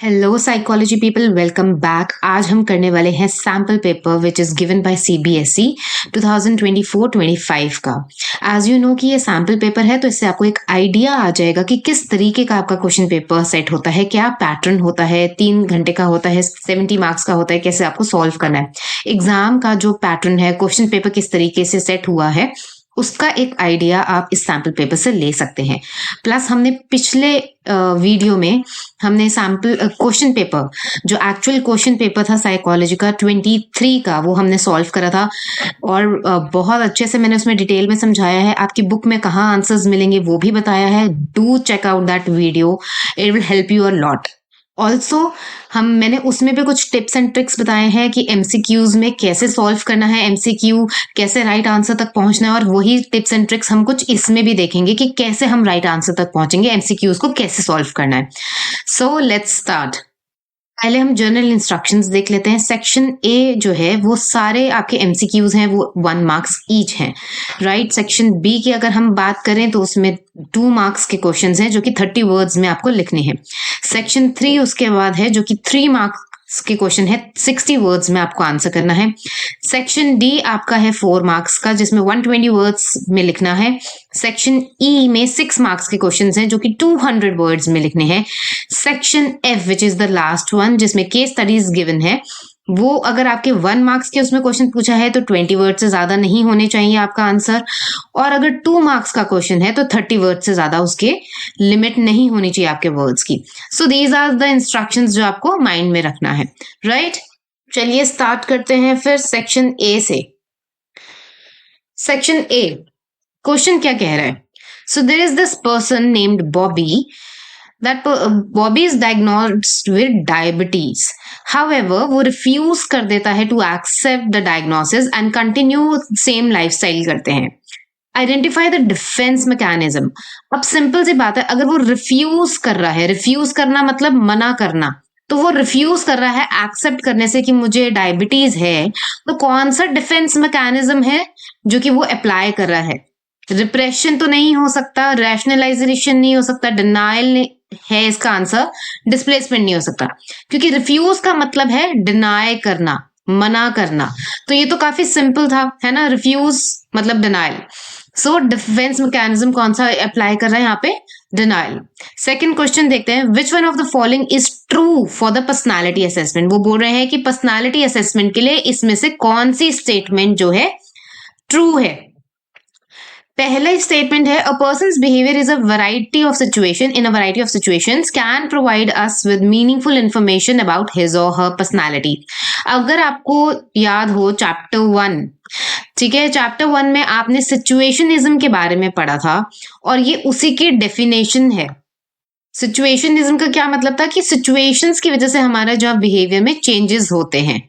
Hello psychology people, welcome back. आज हम करने वाले हैं sample paper which is given by CBSE 2024-25 का। एज यू नो कि ये सैम्पल पेपर है, तो इससे आपको एक आइडिया आ जाएगा कि किस तरीके का आपका क्वेश्चन पेपर सेट होता है, क्या पैटर्न होता है, 3 घंटे का होता है, 70 मार्क्स का होता है, कैसे आपको सॉल्व करना है। एग्जाम का जो पैटर्न है, क्वेश्चन पेपर किस तरीके से सेट हुआ है, उसका एक आइडिया आप इस सैम्पल पेपर से ले सकते हैं। प्लस हमने पिछले वीडियो में हमने सैम्पल क्वेश्चन पेपर, जो एक्चुअल क्वेश्चन पेपर था साइकोलॉजी का 23 का, वो हमने सॉल्व करा था और बहुत अच्छे से मैंने उसमें डिटेल में समझाया है। आपकी बुक में कहाँ आंसर्स मिलेंगे वो भी बताया है। Do check out that video, it will help you a lot. Also मैंने उसमें भी कुछ टिप्स एंड ट्रिक्स बताए हैं कि एमसीक्यूज में कैसे सॉल्व करना है, एमसीक्यू कैसे राइट आंसर तक पहुंचना है, और वही टिप्स एंड ट्रिक्स हम कुछ इसमें भी देखेंगे कि कैसे हम राइट आंसर तक पहुंचेंगे, एमसीक्यूज को कैसे सॉल्व करना है। So let's start. पहले हम जर्नल इंस्ट्रक्शंस देख लेते हैं। सेक्शन ए जो है वो सारे आपके एमसीक्यूज हैं, वो 1 मार्क्स ईच हैं, राइट। सेक्शन बी की अगर हम बात करें तो उसमें 2 मार्क्स के क्वेश्चंस हैं जो कि 30 वर्ड्स में आपको लिखने हैं। सेक्शन 3 उसके बाद है जो कि 3 मार्क्स के क्वेश्चन है, 60 वर्ड्स में आपको आंसर करना है। सेक्शन डी आपका है 4 मार्क्स का, जिसमें 120 वर्ड्स में लिखना है। सेक्शन ई में 6 मार्क्स के क्वेश्चन हैं जो कि 200 वर्ड्स में लिखने हैं। Section F which is the last one, जिसमें केस स्टडीज गिवन है, वो अगर आपके 1 मार्क्स के उसमें क्वेश्चन पूछा है तो 20 वर्ड से ज्यादा नहीं होने चाहिए आपका आंसर, और अगर 2 मार्क्स का क्वेश्चन है तो 30 वर्ड से ज्यादा उसके लिमिट नहीं होनी चाहिए आपके वर्ड्स की। So these are the instructions जो आपको माइंड में रखना है, राइट। चलिए स्टार्ट करते हैं फिर सेक्शन ए से। सेक्शन ए क्वेश्चन क्या कह रहा है? So there is this person named Bobby, that Bobby is diagnosed with diabetes. However, वो refuse कर देता है to accept the diagnosis and continue same lifestyle करते हैं। Identify the defense mechanism. अब सिंपल सी बात है, अगर वो रिफ्यूज कर रहा है, रिफ्यूज करना मतलब मना करना, तो वो रिफ्यूज कर रहा है एक्सेप्ट करने से कि मुझे डायबिटीज है, तो कौन सा डिफेंस मैकेनिज्म है जो कि वो अप्लाई कर रहा है? रिप्रेशन तो नहीं हो सकता, रैशनलाइजेशन नहीं हो सकता, डिनायल है इसका आंसर, डिस्प्लेसमेंट नहीं हो सकता, क्योंकि रिफ्यूज का मतलब है डिनाई करना, मना करना। तो ये तो काफी सिंपल था, है ना, रिफ्यूज मतलब डिनायल। सो डिफेंस मैकेनिज्म कौन सा अप्लाई कर रहा है यहाँ पे? डिनायल। सेकंड क्वेश्चन देखते हैं, which one of the following is true for the personality assessment. वो बोल रहे हैं कि पर्सनालिटी असेसमेंट के लिए इसमें से कौन सी स्टेटमेंट जो है ट्रू है। पहला स्टेटमेंट है, a person's behaviour is a variety of situation, in a variety of situations can provide us with meaningful information about his or her personality. अगर आपको याद हो चैप्टर 1, ठीक है, चैप्टर 1 में आपने सिचुएशनिज्म के बारे में पढ़ा था और ये उसी की डेफिनेशन है। सिचुएशनिज्म का क्या मतलब था कि सिचुएशंस की वजह से हमारा जो बिहेवियर में चेंजेस होते हैं।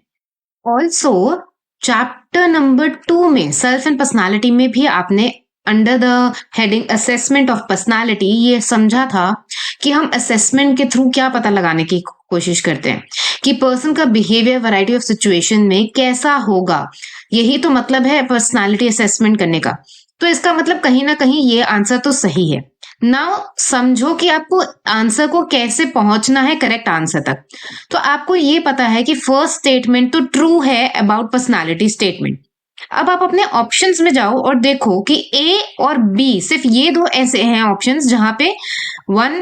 ऑल्सो चैप्टर नंबर 2 में सेल्फ एंड पर्सनालिटी में भी आपने under the heading assessment of personality ये समझा था कि हम असेसमेंट के थ्रू क्या पता लगाने की कोशिश करते हैं कि पर्सन का बिहेवियर वैरायटी ऑफ सिचुएशन में कैसा होगा। यही तो मतलब है पर्सनालिटी असेसमेंट करने का। तो इसका मतलब कहीं ना कहीं ये आंसर तो सही है। नाउ समझो कि आपको आंसर को कैसे पहुंचना है करेक्ट आंसर तक। तो आपको ये पता है कि फर्स्ट स्टेटमेंट तो ट्रू है अबाउट पर्सनालिटी स्टेटमेंट। अब आप अपने ऑप्शंस में जाओ और देखो कि ए और बी, सिर्फ ये 2 ऐसे हैं ऑप्शंस जहां पे 1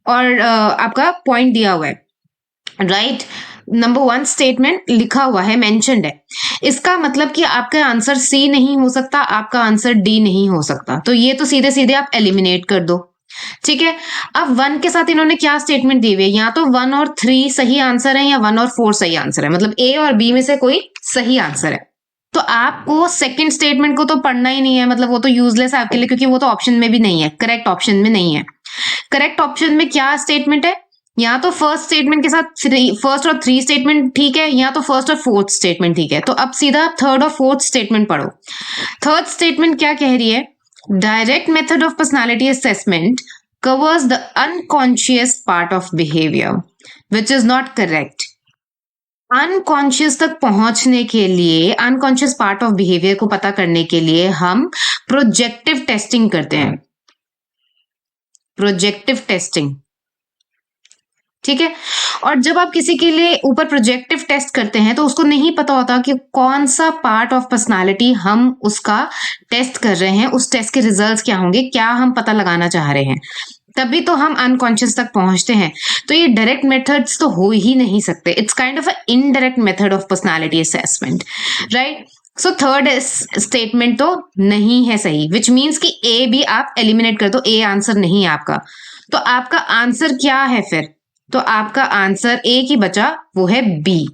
और आपका पॉइंट दिया हुआ है, राइट। नंबर 1 स्टेटमेंट लिखा हुआ है, मेंशन्ड है। इसका मतलब कि आपका आंसर सी नहीं हो सकता, आपका आंसर डी नहीं हो सकता। तो ये तो सीधे सीधे आप एलिमिनेट कर दो, ठीक है। अब 1 के साथ इन्होंने क्या स्टेटमेंट दी हुई है? या तो 1 और 3 सही आंसर है या 1 और 4 सही आंसर है, मतलब ए और बी में से कोई सही आंसर है। तो आपको सेकंड स्टेटमेंट को तो पढ़ना ही नहीं है, मतलब वो तो यूजलेस है आपके लिए, क्योंकि वो तो ऑप्शन में भी नहीं है, करेक्ट ऑप्शन में नहीं है। करेक्ट ऑप्शन में क्या स्टेटमेंट है? या तो फर्स्ट स्टेटमेंट के साथ फर्स्ट और 3 स्टेटमेंट ठीक है, या तो फर्स्ट और 4th स्टेटमेंट ठीक है। तो अब सीधा थर्ड और 4th स्टेटमेंट पढ़ो। थर्ड स्टेटमेंट क्या कह रही है? Direct method of personality assessment covers the unconscious part of behavior, which is not correct. Unconscious तक पहुंचने के लिए, अनकॉन्शियस पार्ट ऑफ बिहेवियर को पता करने के लिए हम प्रोजेक्टिव टेस्टिंग करते हैं। प्रोजेक्टिव टेस्टिंग, ठीक है। और जब आप किसी के लिए ऊपर प्रोजेक्टिव टेस्ट करते हैं तो उसको नहीं पता होता कि कौन सा पार्ट ऑफ पर्सनालिटी हम उसका टेस्ट कर रहे हैं, उस टेस्ट के रिजल्ट्स क्या होंगे, क्या हम पता लगाना चाह रहे हैं, तभी तो हम अनकॉन्शियस तक पहुंचते हैं। तो ये डायरेक्ट मेथड्स तो हो ही नहीं सकते, it's kind of a indirect method of personality assessment, right. So third statement तो नहीं है सही, विच मीन्स कि ए भी आप एलिमिनेट कर दो, ए आंसर नहीं है आपका। तो आपका आंसर क्या है फिर? तो आपका आंसर ए की बचा, वो है बी,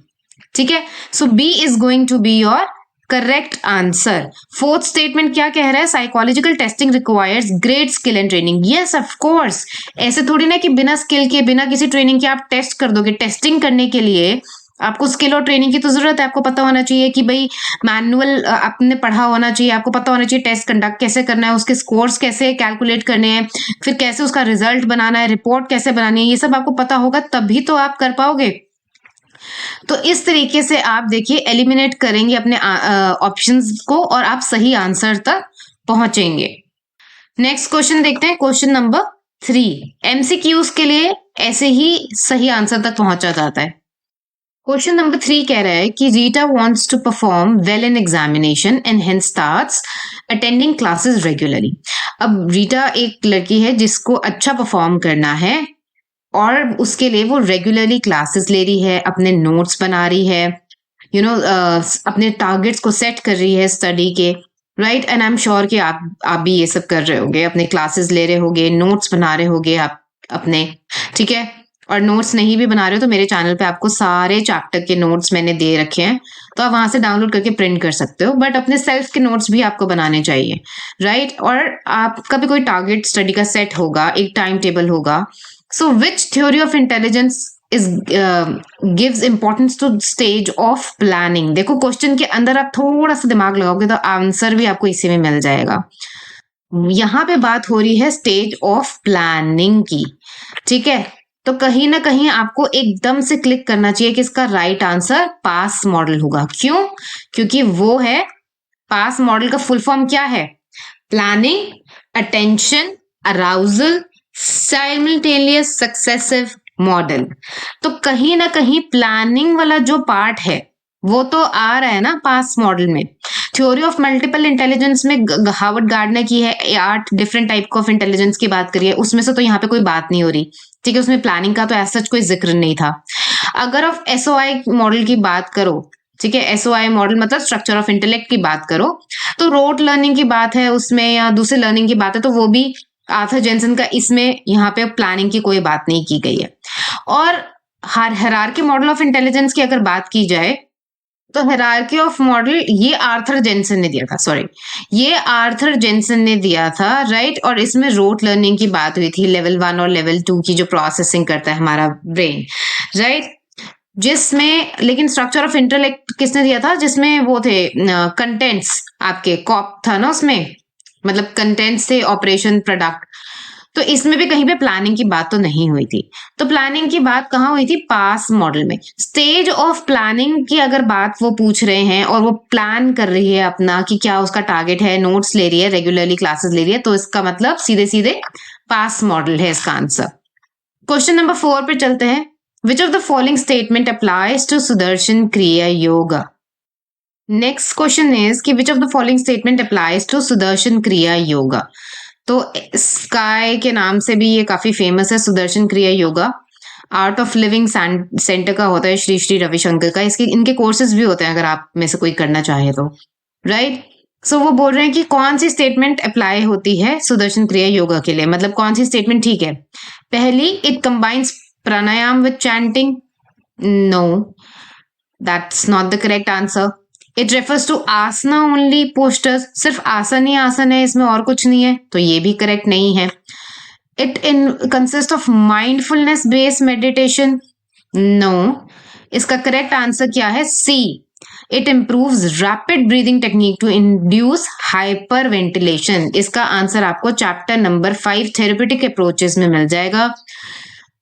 ठीक है। So B is going to be your correct answer. Fourth statement क्या कह रहा है? Psychological testing requires great skill and training. Yes of course, ऐसे थोड़ी ना कि बिना स्किल के, बिना किसी ट्रेनिंग के आप टेस्ट कर दोगे। टेस्टिंग करने के लिए आपको स्किल और ट्रेनिंग की तो जरूरत है। आपको पता होना चाहिए कि भाई मैनुअल आपने पढ़ा होना चाहिए, आपको पता होना चाहिए टेस्ट कंडक्ट कैसे करना है, उसके स्कोर्स कैसे कैलकुलेट करने हैं, फिर कैसे उसका रिजल्ट बनाना है, रिपोर्ट कैसे बनानी है, ये सब आपको पता होगा, तभी तो आप कर पाओगे। तो इस तरीके से आप देखिए एलिमिनेट करेंगे अपने ऑप्शंस को और आप सही आंसर तक पहुंचेंगे। नेक्स्ट क्वेश्चन देखते हैं, क्वेश्चन नंबर 3। एमसीक्यूज के लिए ऐसे ही सही आंसर तक पहुंचा जाता है। क्वेश्चन नंबर 3 कह रहा है कि Rita wants to perform well in examination and hence starts attending classes regularly. अब रीटा एक लड़की है जिसको अच्छा परफॉर्म करना है और उसके लिए वो रेगुलरली क्लासेस ले रही है, अपने नोट्स बना रही है, अपने टारगेट्स को सेट कर रही है स्टडी के, right. And I am sure कि आप भी ये सब कर रहे होगे, अपने क्लासेस ले रहे होगे, नोट्स बना रहे होगे आप अपने, ठीक है। और नोट्स नहीं भी बना रहे हो तो मेरे चैनल पे आपको सारे चैप्टर के नोट्स मैंने दे रखे हैं, तो आप वहां से डाउनलोड करके प्रिंट कर सकते हो। बट अपने सेल्फ के नोट्स भी आपको बनाने चाहिए, राइट। और आपका भी कोई टारगेट स्टडी का सेट होगा, एक टाइम टेबल होगा। So which theory of intelligence is gives importance to stage of planning. देखो क्वेश्चन के अंदर आप थोड़ा सा दिमाग लगाओगे तो आंसर भी आपको इसी में मिल जाएगा। यहाँ पे बात हो रही है स्टेज ऑफ प्लानिंग की, ठीक है। तो कहीं ना कहीं आपको एकदम से क्लिक करना चाहिए कि इसका राइट आंसर पास मॉडल होगा। क्यों? क्योंकि वो है, पास मॉडल का फुल फॉर्म क्या है? Planning, attention, arousal, simultaneous successive model. तो कहीं ना कहीं प्लानिंग वाला जो पार्ट है वो तो आ रहा है ना पास मॉडल में। थ्योरी ऑफ मल्टीपल इंटेलिजेंस में हार्वर्ड गार्डनर की है, 8 डिफरेंट टाइप ऑफ इंटेलिजेंस की बात करिए, उसमें से तो यहाँ पे कोई बात नहीं हो रही, ठीक है। उसमें प्लानिंग का तो ऐसा कोई जिक्र नहीं था। अगर आप एसओआई मॉडल की बात करो, ठीक है, एसओआई मॉडल मतलब स्ट्रक्चर ऑफ इंटेलेक्ट की बात करो, तो रोट लर्निंग की बात है उसमें या दूसरी लर्निंग की बात है, तो वो भी आर्थर जेनसन का, इसमें यहाँ पे प्लानिंग की कोई बात नहीं की गई है। और हायरार्की मॉडल ऑफ इंटेलिजेंस की अगर बात की जाए तो हायरार्की ऑफ मॉडल ये आर्थर जेनसन ने दिया था, सॉरी ये आर्थर जेनसन ने दिया था, राइट। और इसमें रोट लर्निंग की बात हुई थी, लेवल 1 और लेवल 2 की जो प्रोसेसिंग करता है हमारा ब्रेन, राइट। जिसमें लेकिन स्ट्रक्चर ऑफ इंटेलेक्ट किसने दिया था? जिसमें वो थे कंटेंट्स, आपके कॉप था ना उसमें, मतलब कंटेंट्स थे, ऑपरेशन, प्रोडक्ट। तो इसमें भी कहीं पे प्लानिंग की बात तो नहीं हुई थी। तो प्लानिंग की बात कहाँ हुई थी? पास मॉडल में। स्टेज ऑफ प्लानिंग की अगर बात वो पूछ रहे हैं और वो प्लान कर रही है अपना कि क्या उसका टारगेट है, नोट्स ले रही है, रेगुलरली क्लासेस ले रही है, तो इसका मतलब सीधे सीधे पास मॉडल है इसका आंसर। क्वेश्चन नंबर 4 पे चलते हैं। Which of the following statement applies to Sudarshan Kriya yoga? Next question is कि which of the following statement applies to Sudarshan Kriya yoga? तो स्काई के नाम से भी ये काफी फेमस है, Sudarshan Kriya yoga. Art of living centre का होता है, श्री श्री रविशंकर का। इनके कोर्सेज भी होते हैं अगर आप में से कोई करना चाहे तो, राइट। सो वो बोल रहे हैं कि कौन सी स्टेटमेंट अप्लाई होती है सुदर्शन क्रिया योगा के लिए, मतलब कौन सी स्टेटमेंट ठीक है। पहली, it combines pranayama with chanting. No, that's not the correct answer. It refers to asana only postures, सिर्फ आसन ही आसन है, इसमें और कुछ नहीं है, तो ये भी करेक्ट नहीं है। It in consist of mindfulness based meditation. No, इसका करेक्ट आंसर क्या है? C, it improves rapid breathing technique to induce hyperventilation. इसका आंसर आपको चैप्टर नंबर 5 थेरेप्यूटिक अप्रोचेस में मिल जाएगा,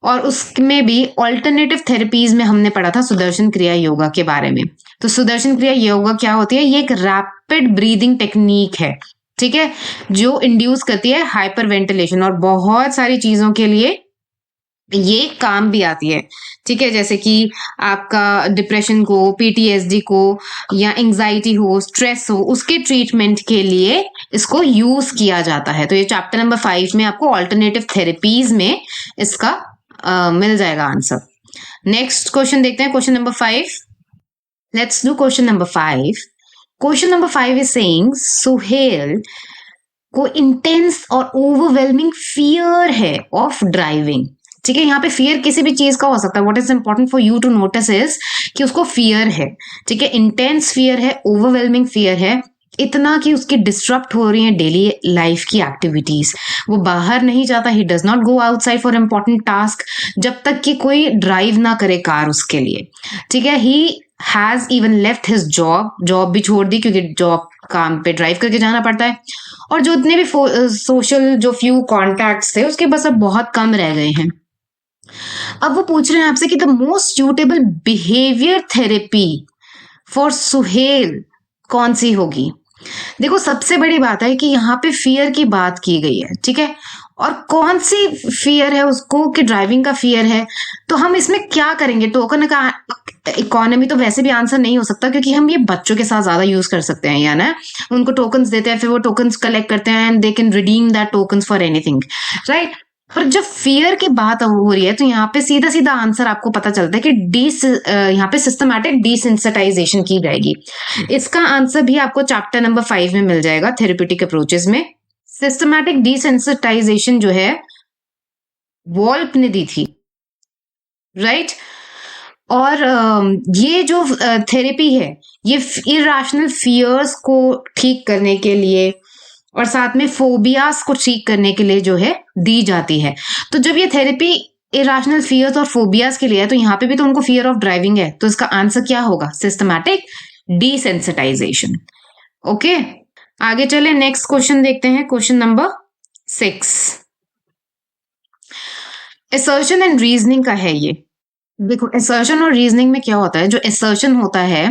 और उसमें भी ऑल्टरनेटिव थेरेपीज में हमने पढ़ा था सुदर्शन क्रिया योगा के बारे में। तो सुदर्शन क्रिया योगा क्या होती है? ये एक रैपिड ब्रीदिंग टेक्निक है, ठीक है, जो इंड्यूस करती है हाइपर वेंटिलेशन। और बहुत सारी चीजों के लिए ये काम भी आती है, ठीक है, जैसे कि आपका डिप्रेशन को, पीटीएसडी को, या एंजाइटी हो, स्ट्रेस हो, उसके ट्रीटमेंट के लिए इसको यूज किया जाता है। तो ये चैप्टर नंबर 5 में आपको ऑल्टरनेटिव थेरेपीज में इसका मिल जाएगा आंसर। नेक्स्ट क्वेश्चन देखते हैं, question number 5। Let's do question number 5। Question number 5 is saying Suhail को इंटेंस और ओवरवेलमिंग फियर है ऑफ ड्राइविंग। ठीक है, यहाँ पे फियर किसी भी चीज का हो सकता है। What is important for you to notice is कि उसको फियर है। ठीक है, इंटेंस फियर है, ओवरवेलमिंग फियर है, इतना कि उसकी डिस्टरप्ट हो रही है डेली लाइफ की एक्टिविटीज। वो बाहर नहीं जाता, he does not go outside for important task जब तक कि कोई ड्राइव ना करे कार उसके लिए। ठीक है, he has even left his job भी छोड़ दी, क्योंकि जॉब काम पे ड्राइव करके जाना पड़ता है। और जो इतने भी सोशल जो फ्यू कॉन्टैक्ट्स थे उसके बस अब बहुत कम रह गए हैं। अब वो पूछ रहे हैं आपसे कि the most suitable behaviour therapy for Suhail कौन सी होगी। देखो, सबसे बड़ी बात है कि यहाँ पे फियर की बात की गई है, ठीक है, और कौन सी फियर है उसको, कि ड्राइविंग का फियर है। तो हम इसमें क्या करेंगे, टोकन का इकोनॉमी तो वैसे भी आंसर नहीं हो सकता, क्योंकि हम ये बच्चों के साथ ज्यादा यूज कर सकते हैं, या ना उनको टोकन्स देते हैं, फिर वो टोकन्स कलेक्ट करते हैं and they can redeem that tokens for anything, right. पर जब फियर की बात हो रही है तो यहाँ पे सीधा सीधा आंसर आपको पता चलता है कि यहाँ पे सिस्टमैटिक डिसेंसिटाइजेशन की जाएगी। इसका आंसर भी आपको चैप्टर नंबर 5 में मिल जाएगा, थेरेप्यूटिक अप्रोचेस में। सिस्टमैटिक डिसेंसिटाइजेशन जो है वॉल्प ने दी थी, राइट। और ये जो थेरेपी है ये इरेशनल फियर्स को ठीक करने के लिए और साथ में फोबियास को ठीक करने के लिए जो है दी जाती है। तो जब ये थेरेपी इरेशनल फियर्स और फोबियास के लिए है, तो यहाँ पे भी तो उनको फियर ऑफ ड्राइविंग है, तो इसका आंसर क्या होगा, सिस्टमैटिक डिसेंसिटाइजेशन। ओके, आगे चले, नेक्स्ट क्वेश्चन देखते हैं, question number 6। Assertion and reasoning का है ये। देखो, असर्शन और रीजनिंग में क्या होता है, जो असर्शन होता है,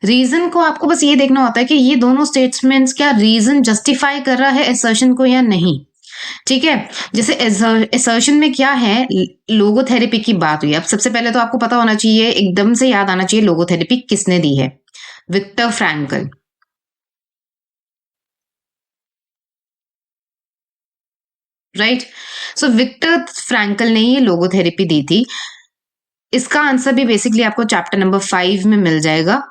रीजन को आपको बस ये देखना होता है कि ये दोनों स्टेटमेंट्स क्या रीजन जस्टिफाई कर रहा है असर्शन को या नहीं। ठीक है, जैसे असर्शन में क्या है, लोगोथेरेपी की बात हुई। अब सबसे पहले तो आपको पता होना चाहिए, एकदम से याद आना चाहिए, लोगोथेरेपी किसने दी है, विक्टर फ्रैंकल, राइट। सो विक्टर फ्रैंकल ने ये लोगोथेरेपी दी थी। इसका आंसर भी बेसिकली आपको चैप्टर नंबर 5 में मिल जाएगा,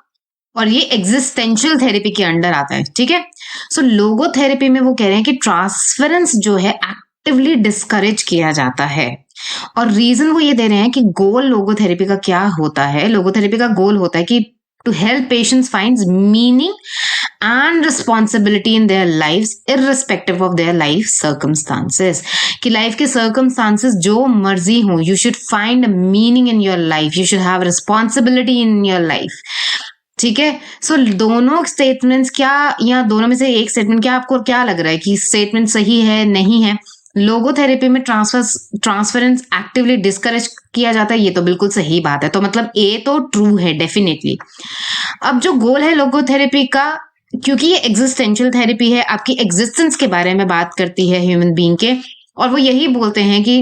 और ये एग्जिस्टेंशियल थेरेपी के अंडर आता है, ठीक है। सो लोगोथेरेपी में वो कह रहे हैं कि ट्रांसफरेंस जो है एक्टिवली डिस्करेज किया जाता है। और रीजन वो ये दे रहे हैं कि गोल लोगोथेरेपी का क्या होता है, लोगोथेरेपी का गोल होता है कि to help patients finds meaning and responsibility in their lives irrespective of their life circumstances। कि लाइफ के circumstances जो मर्जी हो, you should find a meaning in your life, you should have responsibility in your life। ठीक है, सो दोनों statements क्या, या दोनों में से एक स्टेटमेंट क्या, आपको क्या लग रहा है कि स्टेटमेंट सही है नहीं है। लोगोथेरेपी में ट्रांसफरेंस एक्टिवली डिस्करेज किया जाता है, ये तो बिल्कुल सही बात है, तो मतलब ए तो ट्रू है डेफिनेटली। अब जो गोल है लोगोथेरेपी का, क्योंकि ये एग्जिस्टेंशियल थेरेपी है, आपकी एग्जिस्टेंस के बारे में बात करती है ह्यूमन बीइंग के, और वो यही बोलते हैं कि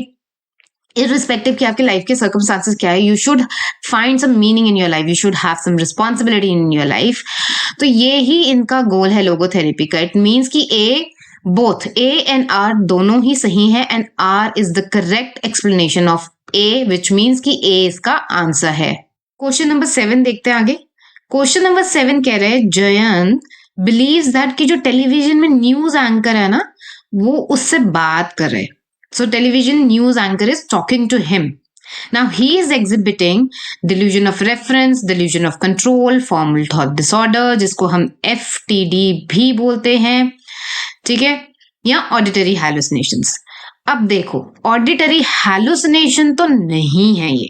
इररिस्पेक्टिव कि आपके लाइफ के सर्कमस्टांसेस क्या है, you should find some meaning in your life, you should have some responsibility in your life. तो ये ही इनका गोल है लोगोथेरेपी का। इट मीन्स कि बोथ ए एंड आर दोनों ही सही है, and R is the correct explanation of A, which means कि ए इसका आंसर है। क्वेश्चन नंबर 7 देखते हैं आगे। क्वेश्चन नंबर 7 कह रहे हैं जयंत बिलीव्स दैट कि जो टेलीविजन में न्यूज एंकर है ना, वो उससे बात कर रहे। So television news anchor is talking to him. Now he is exhibiting delusion of reference, delusion of control, formal thought disorder, जिसको हम FTD भी बोलते हैं, ठीक है, या auditory hallucinations। अब देखो, ऑडिटरी हैलुसिनेशन तो नहीं है ये,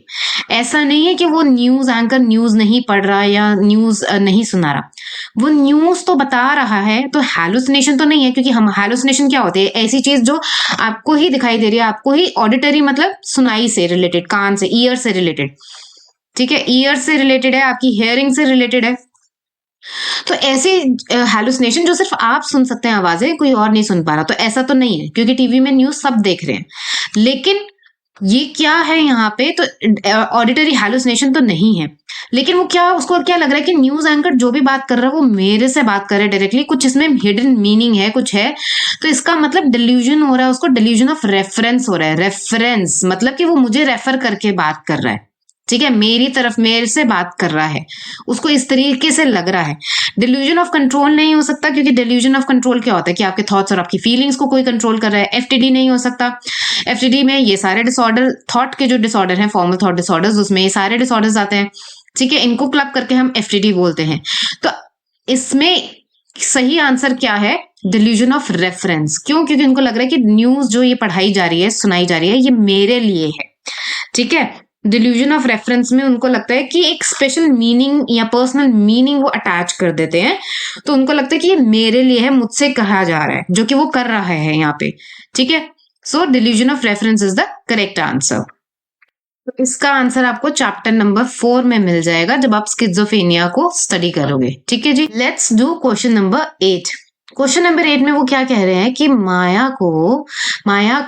ऐसा नहीं है कि वो न्यूज एंकर न्यूज नहीं पढ़ रहा या न्यूज नहीं सुना रहा, वो न्यूज तो बता रहा है, तो हैलुसिनेशन तो नहीं है। क्योंकि हम हैलुसिनेशन क्या होते हैं, ऐसी चीज जो आपको ही दिखाई दे रही है, आपको ही, ऑडिटरी मतलब सुनाई से रिलेटेड, कान से, ईयर से रिलेटेड, ठीक है, ईयर से रिलेटेड है, आपकी हेयरिंग से रिलेटेड है। तो ऐसे हैलुसिनेशन जो सिर्फ आप सुन सकते हैं आवाजें, कोई और नहीं सुन पा रहा, तो ऐसा तो नहीं है, क्योंकि टीवी में न्यूज सब देख रहे हैं। लेकिन ये क्या है यहाँ पे, तो ऑडिटरी हैलुसिनेशन तो नहीं है, लेकिन वो क्या, उसको क्या लग रहा है कि न्यूज एंकर जो भी बात कर रहा है वो मेरे से बात कर रहा है डायरेक्टली, कुछ इसमें हिडन मीनिंग है, कुछ है। तो इसका मतलब डिल्यूजन हो रहा है, उसको डिल्यूजन ऑफ रेफरेंस हो रहा है। रेफरेंस मतलब कि वो मुझे रेफर करके बात कर रहा है, ठीक है, मेरी तरफ मेरे से बात कर रहा है, उसको इस तरीके से लग रहा है। डिल्यूजन ऑफ कंट्रोल नहीं हो सकता, क्योंकि डिल्यूजन ऑफ कंट्रोल क्या होता है कि आपके थॉट्स और आपकी फीलिंग्स को कोई कंट्रोल कर रहा है। एफटीडी नहीं हो सकता। एफटीडी में ये सारे डिसऑर्डर, थॉट के जो डिसऑर्डर हैं, फॉर्मल थॉट डिसऑर्डर्स, उसमें ये सारे डिसऑर्डर्स आते हैं, ठीक है, इनको क्लब करके हम एफटीडी बोलते हैं। तो इसमें सही आंसर क्या है, डिल्यूजन ऑफ रेफरेंस। क्यों? क्योंकि उनको लग रहा है कि न्यूज जो ये पढ़ाई जा रही है, सुनाई जा रही है, ये मेरे लिए है, ठीक है। डिल्यूजन ऑफ रेफरेंस में उनको लगता है कि एक स्पेशल मीनिंग या पर्सनल मीनिंग वो अटैच कर देते हैं, तो उनको लगता है कि ये मेरे लिए है, मुझसे कहा जा रहा है, जो कि वो कर रहा है यहाँ पे, ठीक है। So delusion of reference is the correct answer. तो इसका आंसर आपको चैप्टर नंबर 4 में मिल जाएगा जब आप स्किज़ोफ्रेनिया को स्टडी करोगे, ठीक है जी। Let's do question number 8। Question number 8 में वो क्या कह रहे हैं कि माया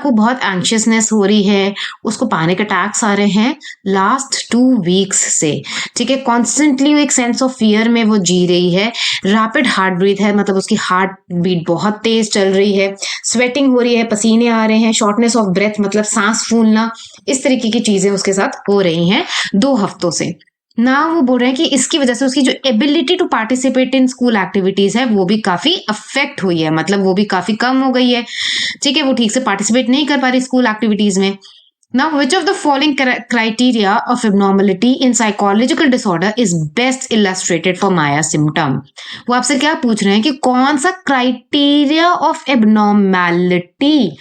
को बहुत एंशियसनेस हो रही है, उसको पैनिक अटैक्स आ रहे हैं लास्ट 2 वीक्स से, ठीक है। कॉन्स्टेंटली एक सेंस ऑफ फियर में वो जी रही है। रैपिड हार्ट ब्रीथ है, मतलब उसकी हार्ट बीट बहुत तेज चल रही है। स्वेटिंग हो रही है, पसीने आ रहे हैं। शॉर्टनेस ऑफ ब्रेथ मतलब सांस फूलना, इस तरीके की चीजें उसके साथ हो रही हैं 2 हफ्तों से ना। वो बोल रहे हैं कि इसकी वजह से उसकी जो ability to participate in school activities है वो भी काफी अफेक्ट हुई है, मतलब वो भी काफी कम हो गई है, ठीक है। वो ठीक से पार्टिसिपेट नहीं कर पा रही स्कूल एक्टिविटीज में। Now, which of the following criteria of abnormality in psychological disorder is best illustrated for Maya symptom? वो आपसे क्या पूछ रहे हैं कि कौन सा criteria of abnormality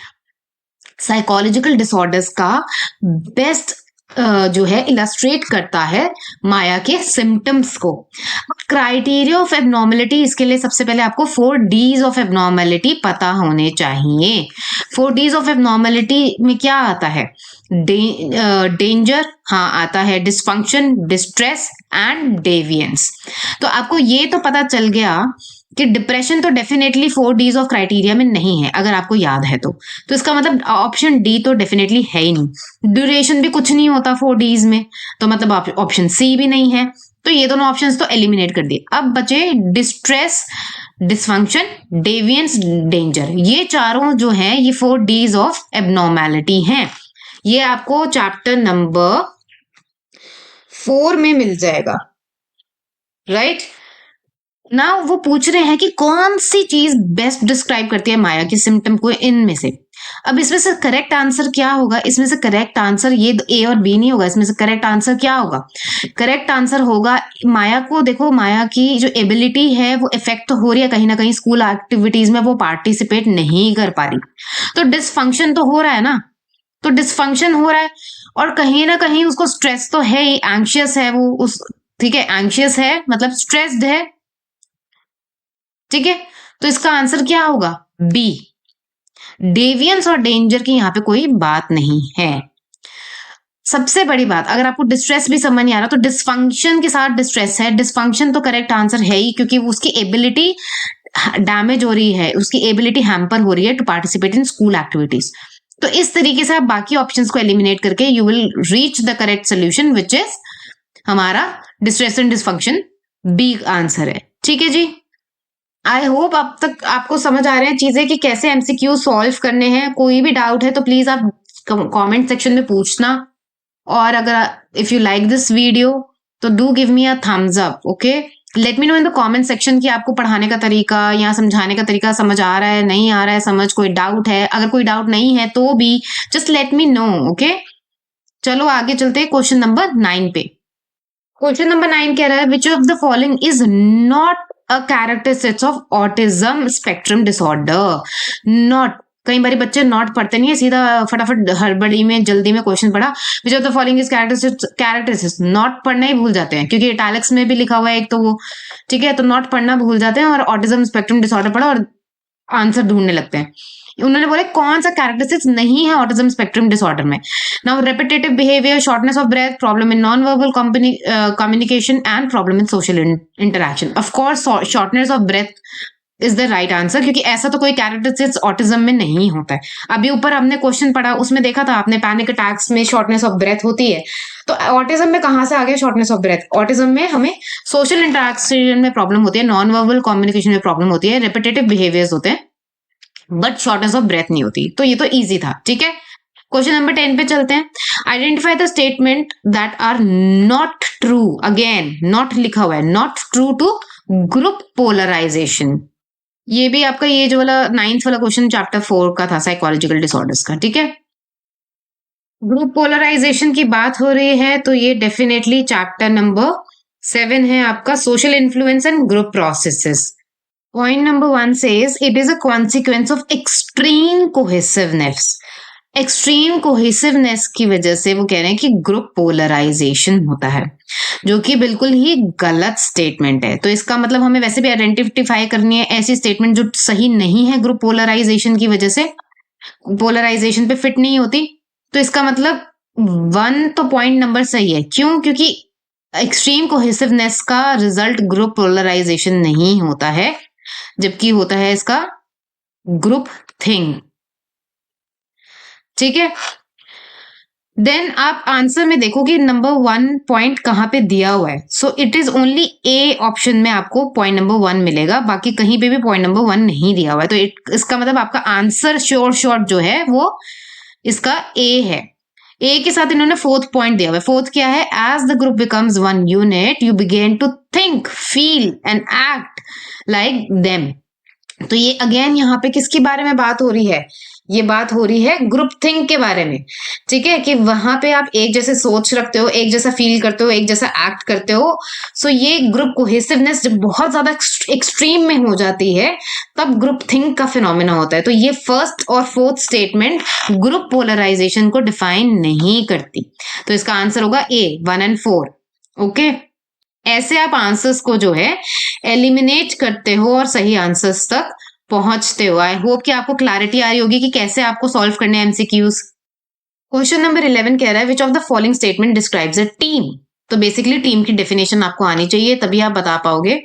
psychological disorders का बेस्ट जो है इलस्ट्रेट करता है माया के सिम्टम्स को। क्राइटेरिया ऑफ एबनॉर्मलिटी, इसके लिए सबसे पहले आपको 4 डीज ऑफ एबनॉर्मलिटी पता होने चाहिए। 4 डीज ऑफ एबनॉर्मलिटी में क्या आता है? डेंजर, हाँ आता है, डिसफंक्शन, डिस्ट्रेस एंड डेवियंस। तो आपको ये तो पता चल गया कि डिप्रेशन तो डेफिनेटली 4 डीज ऑफ क्राइटेरिया में नहीं है, अगर आपको याद है तो इसका मतलब ऑप्शन डी तो डेफिनेटली है ही नहीं। ड्यूरेशन भी कुछ नहीं होता 4 डीज में, तो मतलब ऑप्शन सी भी नहीं है। तो ये दोनों ऑप्शंस तो एलिमिनेट कर दिए। अब बचे डिस्ट्रेस, डिसफंक्शन, डेवियंस, डेंजर। ये चारों जो हैं ये 4 डीज ऑफ एबनॉर्मैलिटी हैं। ये आपको चैप्टर नंबर 4 में मिल जाएगा, राइट। ना वो पूछ रहे हैं कि कौन सी चीज बेस्ट डिस्क्राइब करती है माया के सिम्टम को इनमें से। अब इसमें से करेक्ट आंसर क्या होगा? इसमें से करेक्ट आंसर ये ए और बी नहीं होगा, इसमें से करेक्ट आंसर क्या होगा? करेक्ट आंसर होगा माया को, देखो माया की जो एबिलिटी है वो इफेक्ट हो रही है कहीं ना कहीं, स्कूल एक्टिविटीज में वो पार्टिसिपेट नहीं कर पा रही, तो डिसफंक्शन तो हो रहा है ना। तो डिसफंक्शन हो रहा है और कहीं ना कहीं उसको स्ट्रेस तो है ही, एंशियस है वो, उस ठीक है, एंशियस है मतलब स्ट्रेस्ड है, ठीक है। तो इसका आंसर क्या होगा? बी। डेवियंस और डेंजर की यहां पे कोई बात नहीं है। सबसे बड़ी बात, अगर आपको डिस्ट्रेस भी समझ नहीं आ रहा तो डिसफंक्शन के साथ डिस्ट्रेस है। डिसफंक्शन तो करेक्ट आंसर है ही, क्योंकि उसकी एबिलिटी डैमेज हो रही है, उसकी एबिलिटी हैम्पर हो रही है to participate in school activities. तो इस तरीके से आप बाकी ऑप्शंस को एलिमिनेट करके you will reach the correct solution which is हमारा distress and dysfunction, B answer है, ठीक है जी। आई होप अब तक आपको समझ आ रहे हैं चीजें कि कैसे एमसीक्यू सॉल्व करने हैं। कोई भी डाउट है तो प्लीज आप कमेंट सेक्शन में पूछना, और अगर if you like this video तो do give me a thumbs up, okay. Let me know in the comment section कि आपको पढ़ाने का तरीका या समझाने का तरीका समझ आ रहा है, नहीं आ रहा है समझ, कोई डाउट है। अगर कोई डाउट नहीं है तो भी just let me no, okay. चलो आगे चलते हैं क्वेश्चन नंबर 9 पे। क्वेश्चन नंबर 9 कह रहा है विच of the following is not a characteristics of autism spectrum disorder. Not, कई बार बच्चे नॉट पढ़ते नहीं है, सीधा फटाफट हड़बड़ी में जल्दी में क्वेश्चन पढ़ा, विच of the following is characteristics, not पढ़ना ही भूल जाते हैं क्योंकि इटैलिक्स में भी लिखा हुआ है एक तो वो, ठीक है। तो नॉट पढ़ना भूल जाते हैं और ऑटिज्म स्पेक्ट्रम डिसऑर्डर पढ़ा और आंसर ढूंढने लगते हैं। उन्होंने बोला कौन सा कैरेक्टरिस्टिक्स नहीं है ऑटिज्म स्पेक्ट्रम डिसऑर्डर में। Now repetitive behaviour, shortness of breath, problem in non verbal communication and problem in social interaction. Of course shortness of breath is the right answer, क्योंकि ऐसा तो कोई कैरेक्टरिस्टिक्स ऑटिज्म में नहीं होता है। अभी ऊपर हमने क्वेश्चन पढ़ा, उसमें देखा था आपने, पैनिक अटैक्स में शॉर्टनेस ऑफ ब्रेथ होती है, तो ऑटिज्म में कहां से आ गया शॉर्टनेस ऑफ ब्रेथ? ऑटिज्म में हमें सोशल इंटरेक्शन में प्रॉब्लम होती है, नॉन वर्बल कम्युनिकेशन में प्रॉब्लम होती है, रिपीटेटिव बिहेवियर्स होते हैं, बट शॉर्टनेस ऑफ ब्रेथ नहीं होती। तो ये तो ईजी था, ठीक है। क्वेश्चन नंबर 10 पे चलते हैं। Identify the statement that are not true, again not लिखा हुआ है, not true to group polarisation. ये भी आपका ये जो वाला 9th वाला क्वेश्चन चैप्टर 4 का था, साइकोलॉजिकल डिसऑर्डर्स का, ठीक है। ग्रुप पोलराइजेशन की बात हो रही है तो ये डेफिनेटली चैप्टर नंबर 7 है आपका, social influence and group processes. Point number 1 says it is a consequence of extreme cohesiveness. Extreme cohesiveness की वजह से वो कह रहे हैं कि ग्रुप पोलराइजेशन होता है, जो कि बिल्कुल ही गलत स्टेटमेंट है। तो इसका मतलब हमें वैसे भी आइडेंटिफाई करनी है ऐसी स्टेटमेंट जो सही नहीं है, ग्रुप पोलराइजेशन की वजह से पोलराइजेशन पे फिट नहीं होती। तो इसका मतलब 1 तो पॉइंट नंबर सही है। क्यों? क्योंकि एक्सट्रीम कोहेसिवनेस का रिजल्ट ग्रुप पोलराइजेशन नहीं होता है, जबकि होता है इसका ग्रुप थिंग, ठीक है। देन आप आंसर में देखो कि नंबर 1 पॉइंट कहां पे दिया हुआ है। So it is only A option में आपको पॉइंट नंबर 1 मिलेगा, बाकी कहीं पे भी पॉइंट नंबर 1 नहीं दिया हुआ है। तो इसका मतलब आपका आंसर श्योर शॉर्ट जो है वो इसका ए है। ए के साथ इन्होंने 4th पॉइंट दिया हुआ है। 4th क्या है? As the group becomes one unit you begin to think, feel and act like them. तो ये अगेन यहाँ पे किसके बारे में बात हो रही है? ये बात हो रही है ग्रुप थिंक के बारे में, ठीक है, कि वहां पे आप एक जैसे सोच रखते हो, एक जैसा फील करते हो, एक जैसा एक्ट करते हो। सो ये ग्रुप कोहेसिवनेस जब बहुत ज्यादा एक्सट्रीम में हो जाती है तब ग्रुप थिंक का फिनोमेना होता है। तो ये 1st और 4th स्टेटमेंट ग्रुप पोलराइजेशन को डिफाइन नहीं करती। तो इसका आंसर होगा ए, 1 and 4। ओके, ऐसे आप आंसर्स को जो है एलिमिनेट करते हो और सही आंसर्स तक पहुंचते हो। आई होप कि आपको क्लैरिटी आ रही होगी कि कैसे आपको सॉल्व करने हैं एमसीक्यूज। क्वेश्चन नंबर 11 कह रहा है विच of the following statement describes a team. तो बेसिकली टीम की डेफिनेशन आपको आनी चाहिए, तभी आप बता पाओगे।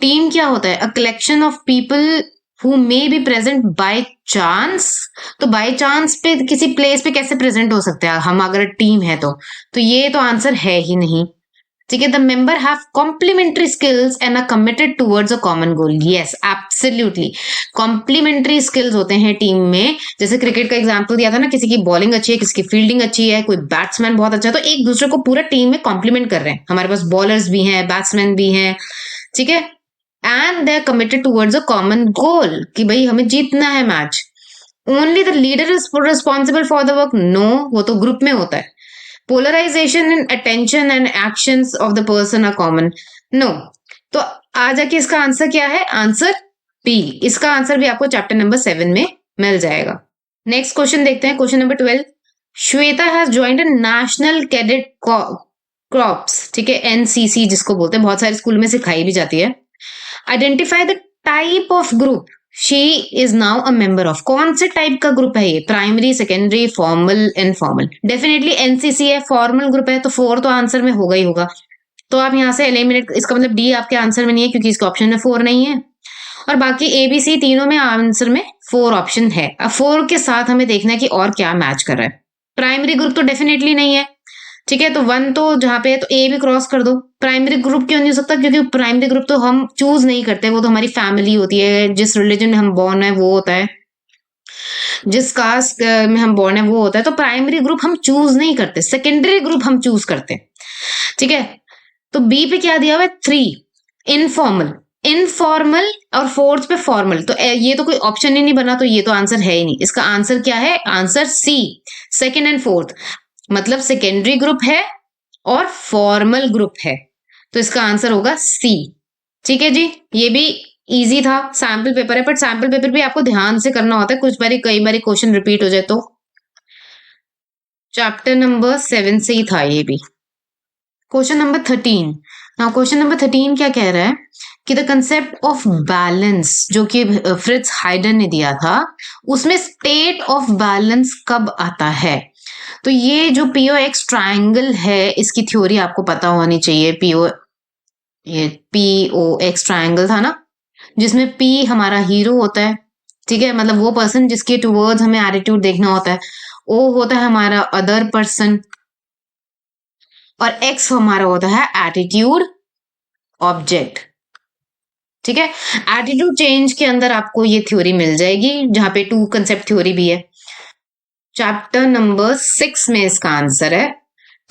टीम क्या होता है? A collection of people who may be present by chance. तो बाय चांस पे किसी प्लेस पे कैसे प्रेजेंट हो सकते हैं हम अगर टीम है तो ये तो आंसर है ही नहीं, ठीक है। The member have complementary skills and are committed towards a common goal. Yes, absolutely, complementary skills होते हैं टीम में। जैसे क्रिकेट का एग्जांपल दिया था ना, किसी की बॉलिंग अच्छी है, किसी की फील्डिंग अच्छी है, कोई बैट्समैन बहुत अच्छा है, तो एक दूसरे को पूरा टीम में कॉम्प्लीमेंट कर रहे हैं। हमारे पास बॉलर्स भी हैं, बैट्समैन भी हैं, ठीक है। And they are committed towards a common goal, कि भाई हमें जीतना है match. Only the leader is responsible for the work. No, वो तो ग्रुप में होता है। Polarisation in attention and actions of the person are common. No, तो आ जाके इसका आंसर क्या है? Answer B. इसका आंसर भी आपको चैप्टर नंबर 7 में मिल जाएगा। नेक्स्ट क्वेश्चन देखते हैं, question number 12। Shweta has joined a national cadet crops, ठीक है, एनसीसी जिसको बोलते हैं, बहुत सारे स्कूल में सिखाई भी जाती है। Identify the type of group she is now a member of. कौन से टाइप का ग्रुप है ये? Primary, secondary, formal, informal. Definitely NCC है, फॉर्मल ग्रुप है, तो 4 तो आंसर में होगा ही होगा। तो आप यहाँ से एलिमिनेट, इसका मतलब डी आपके आंसर में नहीं है क्योंकि इसके ऑप्शन में 4 नहीं है, और बाकी ए बी सी तीनों में आंसर में 4 ऑप्शन है। अब 4 के साथ हमें देखना है कि और क्या मैच कर रहा है। प्राइमरी ग्रुप तो डेफिनेटली नहीं है, ठीक है, तो 1 तो जहां पे है तो ए भी क्रॉस कर दो। प्राइमरी ग्रुप क्यों नहीं हो सकता? क्योंकि प्राइमरी ग्रुप तो हम चूज नहीं करते, वो तो हमारी फैमिली होती है, जिस रिलीजन में हम बॉर्न है वो होता है, जिस कास्ट में हम बॉर्न है वो होता है। तो प्राइमरी ग्रुप हम चूज नहीं करते, सेकेंडरी ग्रुप हम चूज करते हैं, ठीक है। तो बी पे क्या दिया हुआ है? 3, इनफॉर्मल। इनफॉर्मल और 4th पे फॉर्मल, तो ये तो कोई ऑप्शन ही नहीं बना, तो ये तो आंसर है ही नहीं। इसका आंसर क्या है? Answer C, 2nd and 4th, मतलब सेकेंडरी ग्रुप है और फॉर्मल ग्रुप है, तो इसका आंसर होगा सी, ठीक है जी। ये भी इजी था, सैंपल पेपर है, बट सैंपल पेपर भी आपको ध्यान से करना होता है, कुछ बारी कई बारी क्वेश्चन रिपीट हो जाए तो। चैप्टर नंबर 7 से ही था ये भी। Question number 13। Now question number 13 क्या कह रहा है कि द कंसेप्ट ऑफ बैलेंस जो कि फ्रिट्ज हाइडन ने दिया था, उसमें स्टेट ऑफ बैलेंस कब आता है? तो ये जो POX ट्रायंगल है, इसकी थ्योरी आपको पता होनी चाहिए। ये POX ट्रायंगल था ना, जिसमें P हमारा हीरो होता है, ठीक है, मतलब वो पर्सन जिसके टुवर्ड्स हमें एटीट्यूड देखना होता है। O होता है हमारा अदर पर्सन, और X हमारा होता है एटीट्यूड ऑब्जेक्ट, ठीक है। एटीट्यूड चेंज के अंदर आपको ये थ्योरी मिल जाएगी, जहां पे 2 कंसेप्ट थ्योरी भी है। चैप्टर नंबर 6 में इसका आंसर है,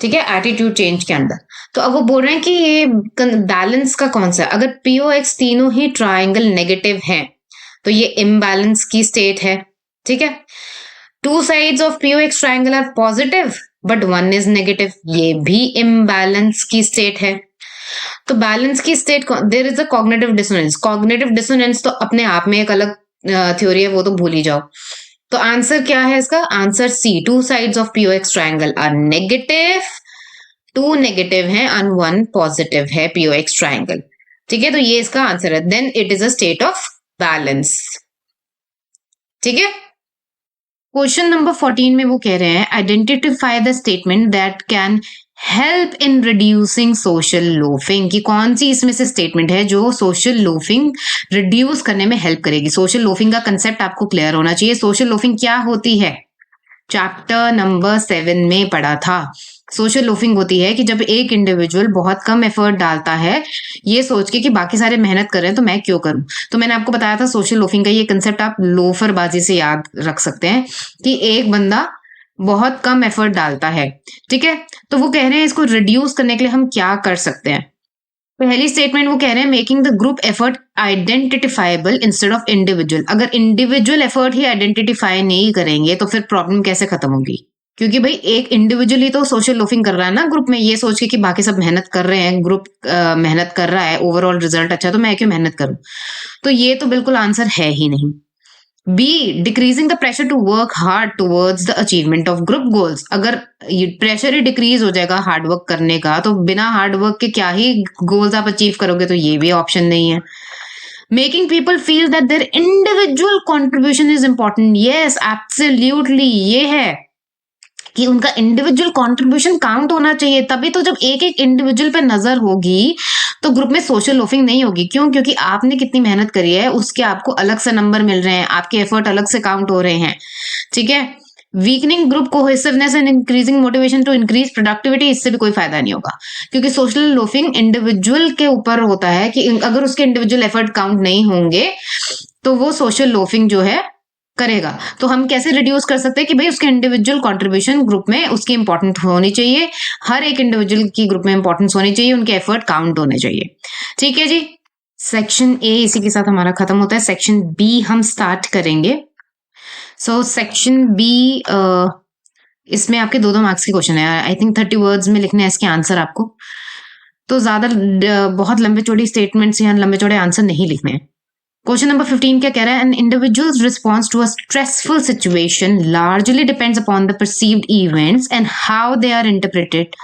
ठीक है, एटीट्यूड चेंज के अंदर। तो अब वो बोल रहे हैं कि ये बैलेंस का कौन सा है। अगर POX तीनों ही ट्राइंगल नेगेटिव हैं तो ये इम्बैलेंस की स्टेट है, ठीक है। 2 sides of POX triangle are positive but 1 is negative, ये भी इम्बैलेंस की स्टेट है। तो बैलेंस की state, there is a cognitive dissonance. Cognitive dissonance तो अपने आप में एक अलग थ्योरी है, वो तो भूल ही जाओ। तो आंसर क्या है इसका? Answer C, 2 sides of POX triangle are negative, 2 negative है और 1 पॉजिटिव है POX ट्राइंगल, ठीक है। तो ये इसका आंसर है, then it is a state of balance, ठीक है। क्वेश्चन नंबर 14 में वो कह रहे हैं identify the statement that can help in reducing social loafing, कि कौन सी इसमें से स्टेटमेंट है जो सोशल लोफिंग रिड्यूस करने में हेल्प करेगी। सोशल लोफिंग का कंसेप्ट आपको क्लियर होना चाहिए। सोशल लोफिंग क्या होती है, चैप्टर नंबर 7 में पढ़ा था। सोशल लोफिंग होती है कि जब एक इंडिविजुअल बहुत कम एफर्ट डालता है ये सोच के कि बाकी सारे मेहनत कर रहे हैं तो मैं क्यों करूं। तो मैंने आपको बताया था सोशल लोफिंग का ये कंसेप्ट आप लोफरबाजी से याद रख सकते हैं कि एक बंदा बहुत कम एफर्ट डालता है, ठीक है। तो वो कह रहे हैं इसको रिड्यूस करने के लिए हम क्या कर सकते हैं। पहली स्टेटमेंट वो कह रहे हैं making the group effort identifiable instead of individual. अगर इंडिविजुअल एफर्ट ही आइडेंटिफाई नहीं करेंगे तो फिर प्रॉब्लम कैसे खत्म होगी, क्योंकि भाई एक इंडिविजुअल ही तो सोशल लोफिंग कर रहा है ना ग्रुप में, ये सोच के कि बाकी सब मेहनत कर रहे हैं, ग्रुप मेहनत कर रहा है, ओवरऑल रिजल्ट अच्छा, तो मैं क्यों मेहनत करूं। तो ये तो बिल्कुल आंसर है ही नहीं। B, decreasing the pressure to work hard towards the achievement of group goals. अगर प्रेशर ही डिक्रीज हो जाएगा हार्ड वर्क करने का तो बिना हार्ड वर्क के क्या ही गोल्स आप अचीव करोगे, तो ये भी ऑप्शन नहीं है। Making people feel that their individual contribution is important, yes absolutely, ये है कि उनका इंडिविजुअल कंट्रीब्यूशन काउंट होना चाहिए, तभी तो जब एक एक इंडिविजुअल पे नजर होगी तो ग्रुप में सोशल लोफिंग नहीं होगी। क्यों? क्योंकि आपने कितनी मेहनत करी है उसके आपको अलग से नंबर मिल रहे हैं, आपके एफर्ट अलग से काउंट हो रहे हैं, ठीक है। Weakening group cohesiveness and increasing motivation to increase productivity, इससे भी कोई फायदा नहीं होगा, क्योंकि सोशल लोफिंग इंडिविजुअल के ऊपर होता है कि अगर उसके इंडिविजुअल एफर्ट काउंट नहीं होंगे तो वो सोशल लोफिंग जो है करेगा। तो हम कैसे रिड्यूस कर सकते हैं कि भाई उसके इंडिविजुअल कंट्रीब्यूशन ग्रुप में उसकी इंपॉर्टेंट होनी चाहिए, हर एक इंडिविजुअल की ग्रुप में इंपॉर्टेंस होनी चाहिए, उनके एफर्ट काउंट होने चाहिए, ठीक है जी। सेक्शन ए इसी के साथ हमारा खत्म होता है। सेक्शन बी हम स्टार्ट करेंगे। सो सेक्शन बी, इसमें आपके 2-2 मार्क्स के क्वेश्चन है। आई थिंक 30 वर्ड्स में लिखने हैं इसके आंसर आपको, तो ज्यादा बहुत लंबे चौड़े स्टेटमेंट्स या लंबे चौड़े आंसर नहीं लिखने हैं। क्वेश्चन नंबर 15 क्या कह रहा है, an individual's response to a stressful situation largely depends upon the perceived events and how they are interpreted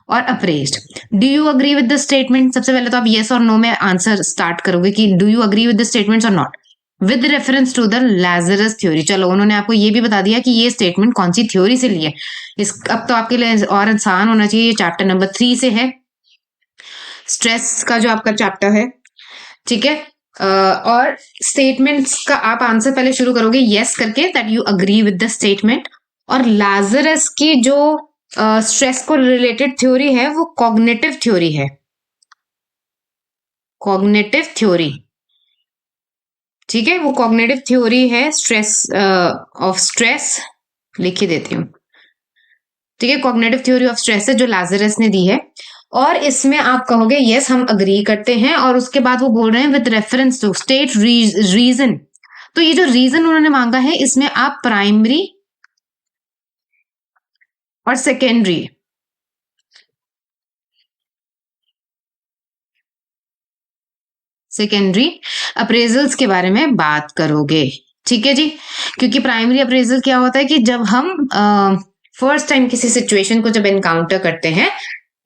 और appraised. Do you agree with the statement? सबसे पहले तो आप येस और नो में आंसर स्टार्ट करोगे कि do you agree with the statements और not with reference to the Lazarus theory. चलो उन्होंने आपको ये भी बता दिया कि ये स्टेटमेंट कौन सी थ्योरी से ली है। इस अब तो आपके लिए और आसान होना चाहिए, चैप्टर नंबर 3 से है, स्ट्रेस का जो आपका चैप्टर है, ठीक है। और स्टेटमेंट्स का आप आंसर पहले शुरू करोगे यस करके, that you agree with the statement. और लाजरस की जो स्ट्रेस को रिलेटेड थ्योरी है वो कॉग्निटिव थ्योरी है, कॉग्निटिव थ्योरी, ठीक है, वो कॉग्निटिव थ्योरी है स्ट्रेस ऑफ स्ट्रेस, लिख ही देती हूँ, ठीक है। कॉग्निटिव थ्योरी ऑफ स्ट्रेस है जो लाजरस ने दी है, और इसमें आप कहोगे यस हम अग्री करते हैं। और उसके बाद वो बोल रहे हैं with reference to state reason. तो ये जो रीजन उन्होंने मांगा है इसमें आप प्राइमरी और सेकेंडरी अप्रेजल्स के बारे में बात करोगे, ठीक है जी। क्योंकि प्राइमरी अप्रेजल क्या होता है कि जब हम फर्स्ट टाइम किसी सिचुएशन को जब एनकाउंटर करते हैं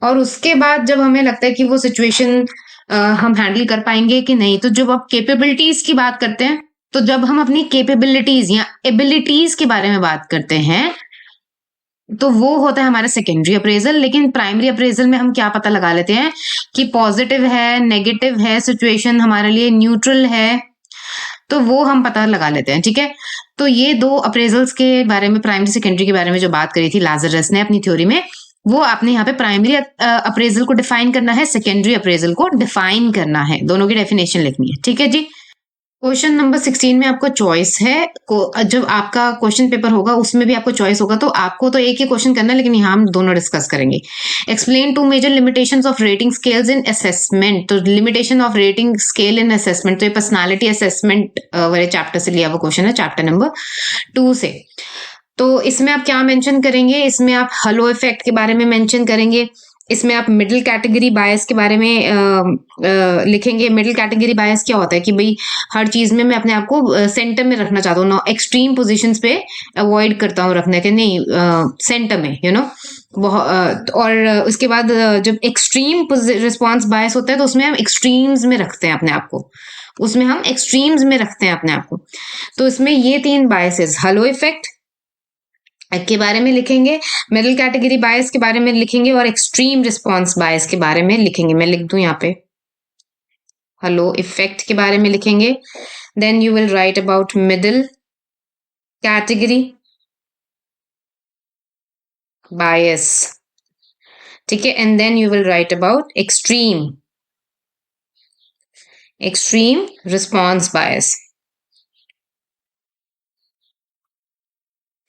और उसके बाद जब हमें लगता है कि वो सिचुएशन हम हैंडल कर पाएंगे कि नहीं, तो जब आप कैपेबिलिटीज की बात करते हैं, तो जब हम अपनी कैपेबिलिटीज या एबिलिटीज के बारे में बात करते हैं तो वो होता है हमारा सेकेंडरी अप्रेजल। लेकिन प्राइमरी अप्रेजल में हम क्या पता लगा लेते हैं कि पॉजिटिव है, नेगेटिव है, सिचुएशन हमारे लिए न्यूट्रल है, तो वो हम पता लगा लेते हैं, ठीक है। तो ये दो अप्रेजल्स के बारे में, प्राइमरी सेकेंडरी के बारे में जो बात करी थी लाजरस ने अपनी थ्योरी में, वो आपने यहाँ पे प्राइमरी अप्रेजल को डिफाइन करना है, सेकेंडरी अप्रेजल को डिफाइन करना है, दोनों की डेफिनेशन लिखनी है, ठीक है जी। क्वेश्चन नंबर 16 में आपको चॉइस है। जब आपका क्वेश्चन पेपर होगा उसमें भी आपको चॉइस होगा, तो आपको तो एक ही क्वेश्चन करना है, लेकिन यहाँ हम दोनों डिस्कस करेंगे। Explain two major limitations of rating scales in assessment. तो limitation of rating scale in assessment, तो ये पर्सनालिटी असेसमेंट वाले चैप्टर से लिया हुआ क्वेश्चन है, चैप्टर नंबर 2 से। तो इसमें आप क्या मेंशन करेंगे, इसमें आप हलो इफेक्ट के बारे में मेंशन करेंगे, इसमें आप मिडिल कैटेगरी बायस के बारे में लिखेंगे। मिडिल कैटेगरी बायस क्या होता है कि भाई हर चीज में मैं अपने आप को सेंटर में रखना चाहता हूँ, ना एक्सट्रीम पोजीशंस पे अवॉइड करता हूँ रखने के, नहीं सेंटर में, यू नो। और उसके बाद जब एक्सट्रीम रिस्पॉन्स बायस होता है तो उसमें हम एक्सट्रीम्स में रखते हैं अपने आप को, उसमें हम एक्सट्रीम्स में रखते हैं अपने आप को। तो इसमें ये 3 बायसेस, हलो इफेक्ट के बारे में लिखेंगे, मिडिल कैटेगरी बायस के बारे में लिखेंगे, और एक्सट्रीम रिस्पॉन्स बायस के बारे में लिखेंगे। मैं लिख दूं यहाँ पे, हलो इफेक्ट के बारे में लिखेंगे, then you will write about middle category bias, ठीक है, and then you will write about extreme response bias,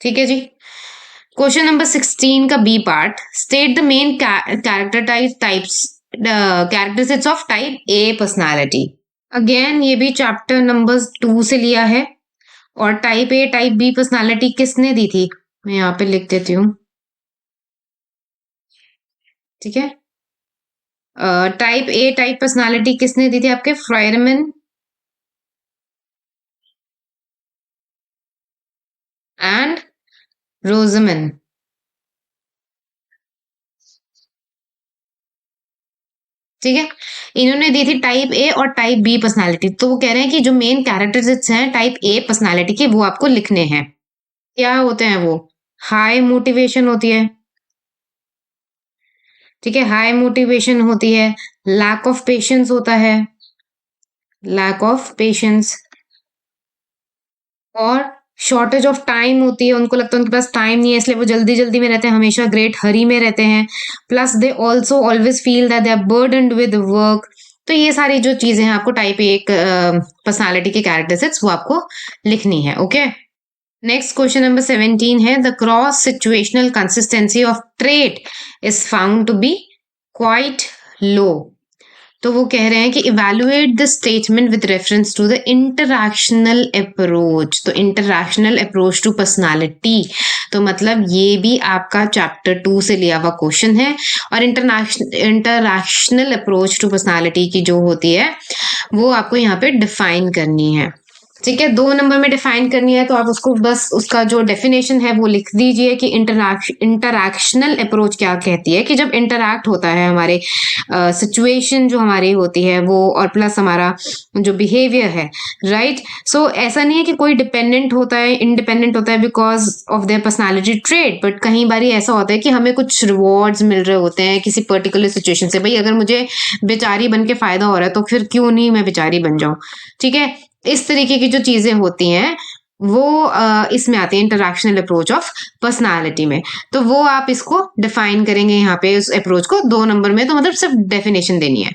ठीक है जी। क्वेश्चन नंबर 16 का B part, state the main characteristics of type A personality. Again ये भी चैप्टर नंबर 2 से लिया है, और type A type B personality किसने दी थी, मैं यहाँ पे लिख देती हूँ, ठीक है। टाइप ए टाइप पर्सनालिटी किसने दी थी आपके, फ्रायरमैन एंड रोजमैन, ठीक है। इन्होंने दी थी टाइप ए और टाइप बी पर्सनालिटी। तो वो कह रहे हैं कि जो मेन कैरेक्टरिस्टिक्स हैं टाइप ए पर्सनालिटी के, वो आपको लिखने हैं। क्या होते हैं वो, हाई मोटिवेशन होती है, ठीक है, हाई मोटिवेशन होती है, लैक ऑफ पेशेंस होता है, लैक ऑफ पेशेंस, और शॉर्टेज ऑफ टाइम होती है, उनको लगता है उनके पास टाइम नहीं है, इसलिए वो जल्दी जल्दी में रहते हैं, हमेशा ग्रेट हरी में रहते हैं। Plus they also always feel that they are burdened with work. तो ये सारी जो चीजें हैं आपको टाइप एक पर्सनालिटी के कैरेक्टरिस्टिक्स वो आपको लिखनी है, ओके। नेक्स्ट क्वेश्चन नंबर 17 है, the cross situational consistency of trait is found to be quite low. तो वो कह रहे हैं कि evaluate the statement with reference to the interactional approach. तो इंटरैक्शनल अप्रोच टू पर्सनालिटी, तो मतलब ये भी आपका चैप्टर 2 से लिया हुआ क्वेश्चन है। और इंटरैक्शनल अप्रोच टू पर्सनालिटी की जो होती है वो आपको यहाँ पे डिफाइन करनी है, ठीक है। 2 नंबर में डिफाइन करनी है, तो आप उसको बस उसका जो डेफिनेशन है वो लिख दीजिए कि इंटरैक्शनल अप्रोच क्या कहती है, कि जब इंटरैक्ट होता है हमारे सिचुएशन जो हमारी होती है वो, और प्लस हमारा जो बिहेवियर है, राइट। सो ऐसा नहीं है कि कोई डिपेंडेंट होता है, इंडिपेंडेंट होता है because of their personality trait, but कई बार ऐसा होता है कि हमें कुछ रिवॉर्ड्स मिल रहे होते हैं किसी पर्टिकुलर सिचुएशन से। भाई अगर मुझे बेचारी बन के फायदा हो रहा है तो फिर क्यों नहीं मैं बेचारी बन जाऊं, ठीक है। इस तरीके की जो चीजें होती हैं वो इसमें आती है इंटरैक्शनल अप्रोच ऑफ पर्सनालिटी में। तो वो आप इसको डिफाइन करेंगे यहाँ पे उस अप्रोच को 2 नंबर में, तो मतलब सिर्फ डेफिनेशन देनी है।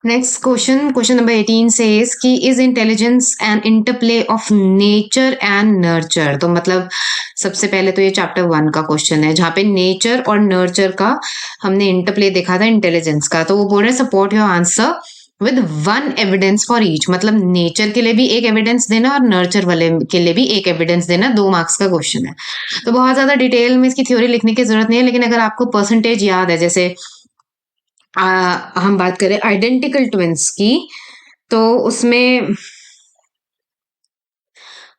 नेक्स्ट क्वेश्चन नंबर 18 सेज कि is intelligence an interplay of nature and nurture. तो मतलब सबसे पहले तो ये चैप्टर 1 का क्वेश्चन है, जहाँ पे नेचर और नर्चर का हमने इंटरप्ले देखा था इंटेलिजेंस का। तो वो बोल रहे हैं support your answer with 1 evidence for each, मतलब नेचर के लिए भी एक एविडेंस देना और नर्चर वाले के लिए भी एक एविडेंस देना। 2 मार्क्स का क्वेश्चन है, तो बहुत ज्यादा डिटेल में इसकी थ्योरी लिखने की जरूरत नहीं है, लेकिन अगर आपको परसेंटेज याद है, जैसे हम बात करें आइडेंटिकल ट्विंस की, तो उसमें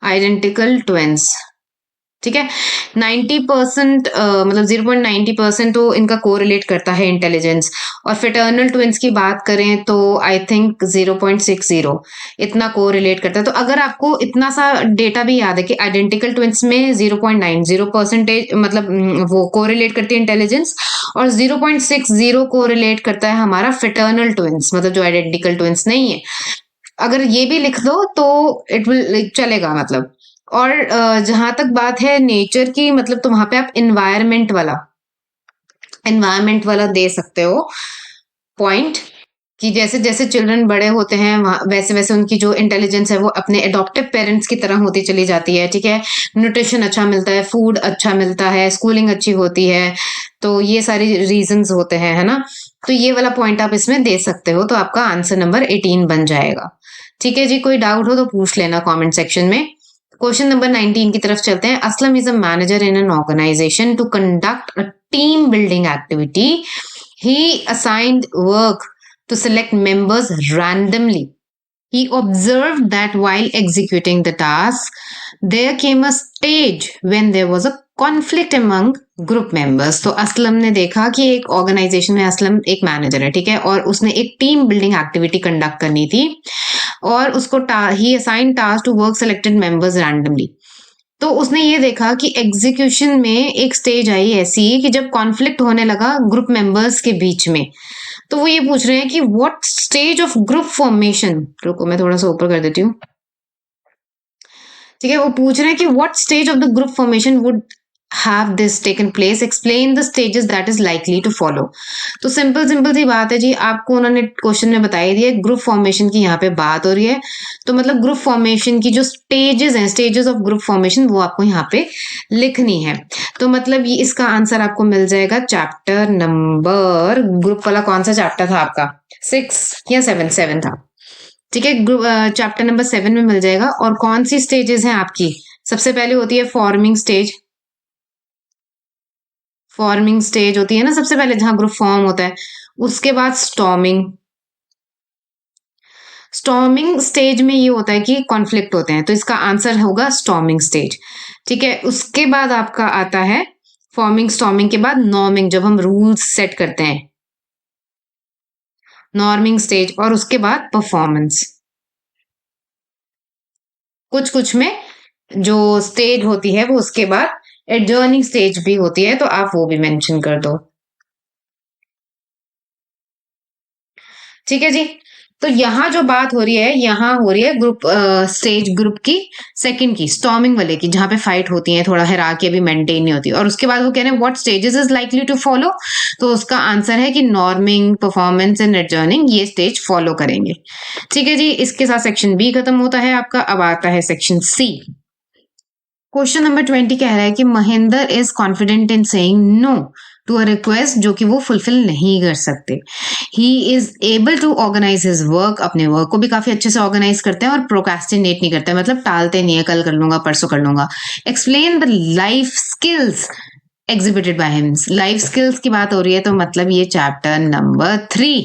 आइडेंटिकल ट्विंस, ठीक है, 90% मतलब 0.90% तो इनका कोरिलेट करता है इंटेलिजेंस। और फिटर्नल ट्विंस की बात करें तो आई थिंक 0.60 इतना कोरिलेट करता है। तो अगर आपको इतना सा डेटा भी याद है कि आइडेंटिकल ट्विंस में 0.90% मतलब वो कोरिलेट करती है इंटेलिजेंस, और 0.60 कोरिलेट करता है हमारा फिटर्नल ट्विंस, मतलब जो आइडेंटिकल ट्विंस नहीं है। अगर ये भी लिख दो तो इट विल चलेगा मतलब। और जहां तक बात है नेचर की, मतलब तो वहां पे आप एनवायरमेंट वाला दे सकते हो पॉइंट, कि जैसे जैसे चिल्ड्रन बड़े होते हैं वैसे वैसे उनकी जो इंटेलिजेंस है वो अपने एडॉप्टिव पेरेंट्स की तरह होती चली जाती है, ठीक है। न्यूट्रिशन अच्छा मिलता है, फूड अच्छा मिलता है, स्कूलिंग अच्छी होती है, तो ये सारी रीजंस होते हैं, है ना। तो ये वाला पॉइंट आप इसमें दे सकते हो, तो आपका आंसर नंबर 18 बन जाएगा। ठीक है जी, कोई डाउट हो तो पूछ लेना कॉमेंट सेक्शन में। क्वेश्चन नंबर 19 की तरफ चलते हैं। Aslam is a manager in an organisation to conduct a team building activity. He assigned work to select members randomly. He observed that while executing the task, there came a stage when there was a conflict among group members. तो असलम ने देखा कि एक organisation में असलम एक manager है, ठीक है, और उसने एक टीम बिल्डिंग एक्टिविटी कंडक्ट करनी थी, और उसको ही assign task to work selected members randomly. तो उसने ये देखा कि एग्जीक्यूशन में एक स्टेज आई ऐसी कि जब कॉन्फ्लिक्ट होने लगा ग्रुप मेंबर्स के बीच में। तो वो ये पूछ रहे हैं कि what stage of group formation, रुको मैं थोड़ा सा ऊपर कर देती हूँ, ठीक है। वो पूछ रहे हैं कि what stage of the group formation would have this taken place, explain the stages that is likely to follow। तो सिंपल सिंपल सी बात है जी, आपको उन्होंने क्वेश्चन में बताई दी है, ग्रुप फॉर्मेशन की यहाँ पे बात हो रही है, तो मतलब ग्रुप फॉर्मेशन की जो स्टेजेस हैं, स्टेजेस ऑफ ग्रुप फॉर्मेशन, वो आपको यहाँ पे लिखनी है। तो मतलब ये इसका आंसर आपको मिल जाएगा चैप्टर नंबर, ग्रुप वाला कौन सा चैप्टर था आपका, 6 या 7 था, ठीक है। ग्रुप चैप्टर नंबर 7 में मिल जाएगा। और कौन सी स्टेजेस हैं आपकी, सबसे पहले होती है फॉर्मिंग स्टेज, फॉर्मिंग स्टेज होती है ना सबसे पहले, जहां ग्रुप फॉर्म होता है। उसके बाद स्टॉर्मिंग, स्टॉर्मिंग स्टेज में ये होता है कि कॉन्फ्लिक्ट होते हैं, तो इसका आंसर होगा स्टॉर्मिंग स्टेज, ठीक है। उसके बाद आपका आता है फॉर्मिंग, स्टॉर्मिंग के बाद नॉर्मिंग, जब हम रूल्स सेट करते हैं, नॉर्मिंग स्टेज, और उसके बाद परफॉर्मेंस। कुछ कुछ में जो स्टेज होती है वो उसके बाद एडजर्निंग स्टेज भी होती है, तो आप वो भी मेंशन कर दो, ठीक है जी। तो यहाँ जो बात हो रही है, यहाँ हो रही है ग्रुप स्टेज, ग्रुप की सेकंड की, स्टॉर्मिंग वाले की, जहां पे फाइट होती है, थोड़ा हिराकी अभी मेंटेन नहीं होती। और उसके बाद वो कह रहे हैं what stages is likely to follow, तो उसका आंसर है कि नॉर्मिंग, परफॉर्मेंस एंड एडजर्निंग, ये स्टेज फॉलो करेंगे, ठीक है जी। इसके साथ सेक्शन बी खत्म होता है आपका। अब आता है सेक्शन सी। क्वेश्चन नंबर 20 कह रहा है कि Mahendra is confident in saying no to a request जो कि वो फुलफिल नहीं कर सकते। He is able to organise his work, अपने वर्क को भी काफी अच्छे से ऑर्गेनाइज करते हैं, और प्रोक्रेस्टिनेट नहीं करते, मतलब टालते नहीं है, कल कर लूंगा, परसों कर लूंगा। Explain the life skills exhibited by him. Life skills की बात हो रही है, तो मतलब ये चैप्टर नंबर 3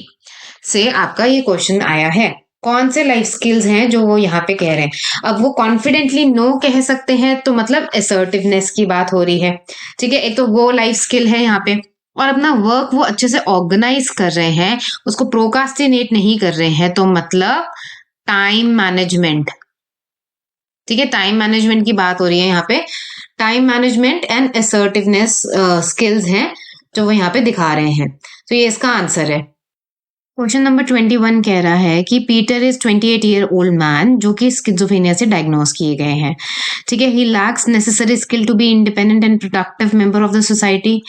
से आपका ये क्वेश्चन आया है। कौन से लाइफ स्किल्स हैं जो वो यहाँ पे कह रहे हैं। अब वो कॉन्फिडेंटली नो कह सकते हैं, तो मतलब असर्टिवनेस की बात हो रही है, ठीक है। एक तो वो लाइफ स्किल है यहाँ पे, और अपना वर्क वो अच्छे से ऑर्गेनाइज कर रहे हैं, उसको प्रोकास्टिनेट नहीं कर रहे हैं, तो मतलब टाइम मैनेजमेंट, ठीक है। टाइम मैनेजमेंट की बात हो रही है यहाँ पे, time management and assertiveness skills हैं जो वो यहाँ पे दिखा रहे हैं, तो ये इसका आंसर है। क्वेश्चन नंबर 21 कह रहा है कि Peter is 28 year old man जो कि स्किज़ोफ्रेनिया से डायग्नोस किए गए हैं, ठीक है। He lacks necessary skill to be independent and productive member of the society.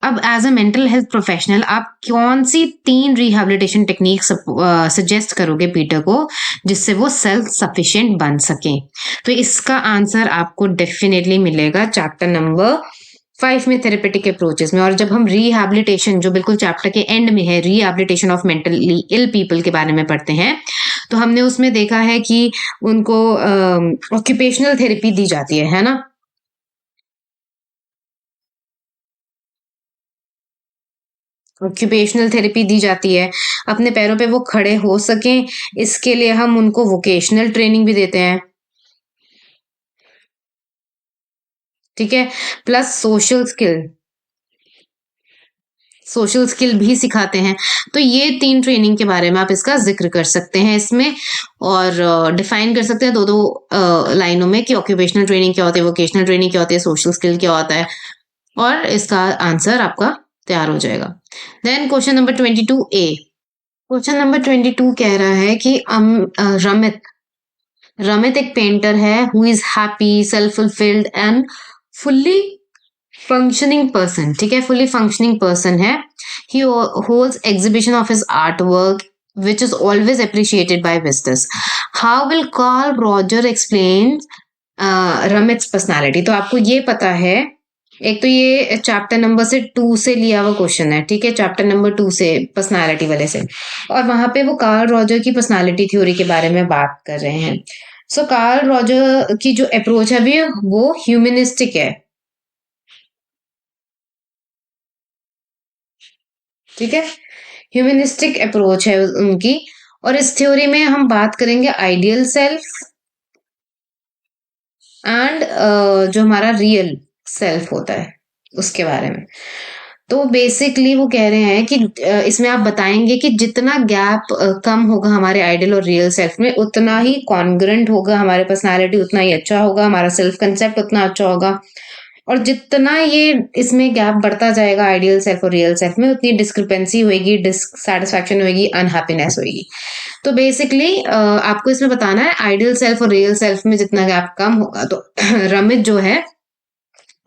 अब as a mental health professional आप कौन सी 3 रिहेबिलिटेशन टेक्निक सजेस्ट करोगे पीटर को, जिससे वो सेल्फ सफिशिएंट बन सके। तो इसका आंसर आपको डेफिनेटली मिलेगा चैप्टर नंबर 5 में, थेरेपेटिक अप्रोचेस में। और जब हम रिहैबिलिटेशन, जो बिल्कुल चैप्टर के एंड में है, rehabilitation of mentally ill people के बारे में पढ़ते हैं, तो हमने उसमें देखा है कि उनको ऑक्यूपेशनल थेरेपी दी जाती है ना। ऑक्यूपेशनल थेरेपी दी जाती है, अपने पैरों पे वो खड़े हो सकें, इसके लिए हम उनको वोकेशनल ट्रेनिंग भी देते हैं, ठीक है। प्लस सोशल स्किल भी सिखाते हैं। तो ये 3 ट्रेनिंग के बारे में आप इसका जिक्र कर सकते हैं इसमें, और डिफाइन कर सकते हैं 2-2 लाइनों में कि ऑक्यूपेशनल ट्रेनिंग क्या होती है, वोकेशनल ट्रेनिंग क्या होती है, सोशल स्किल क्या होता है, और इसका आंसर आपका तैयार हो जाएगा। Then question number 22A। Question number 22 कह रहा है कि रमित रमित एक पेंटर है who is happy, self fulfilled and fully functioning person. ठीक है, फुली फंक्शनिंग पर्सन है। ही holds exhibition of his art work which is always appreciated by visitors. How will Carl Roger explain Ramit's personality? तो आपको ये पता है, एक तो ये चैप्टर नंबर से 2 से लिया हुआ क्वेश्चन है। ठीक है, चैप्टर नंबर 2 से, पर्सनालिटी वाले से, और वहां पे वो कार्ल रॉजर की पर्सनालिटी थ्योरी के बारे में बात कर रहे हैं। सो कार्ल रॉजर की जो अप्रोच है भी वो ह्यूमनिस्टिक है। ठीक है, ह्यूमनिस्टिक अप्रोच है उनकी। और इस थ्योरी में हम बात करेंगे आइडियल सेल्फ एंड जो हमारा रियल सेल्फ होता है उसके बारे में। तो बेसिकली वो कह रहे हैं कि इसमें आप बताएंगे कि जितना गैप कम होगा हमारे आइडियल और रियल सेल्फ में, उतना ही कॉन्ग्रेंट होगा हमारे पर्सनालिटी, उतना ही अच्छा होगा हमारा सेल्फ कंसेप्ट, उतना अच्छा होगा। और जितना ये इसमें गैप बढ़ता जाएगा आइडियल सेल्फ और रियल सेल्फ में, उतनी डिस्क्रिपेंसी होगी, डिससेटिस्फैक्शन होगी, अनहैप्पीनेस होगी। तो बेसिकली आपको इसमें बताना है आइडियल सेल्फ और रियल सेल्फ में जितना गैप कम होगा तो रमित जो है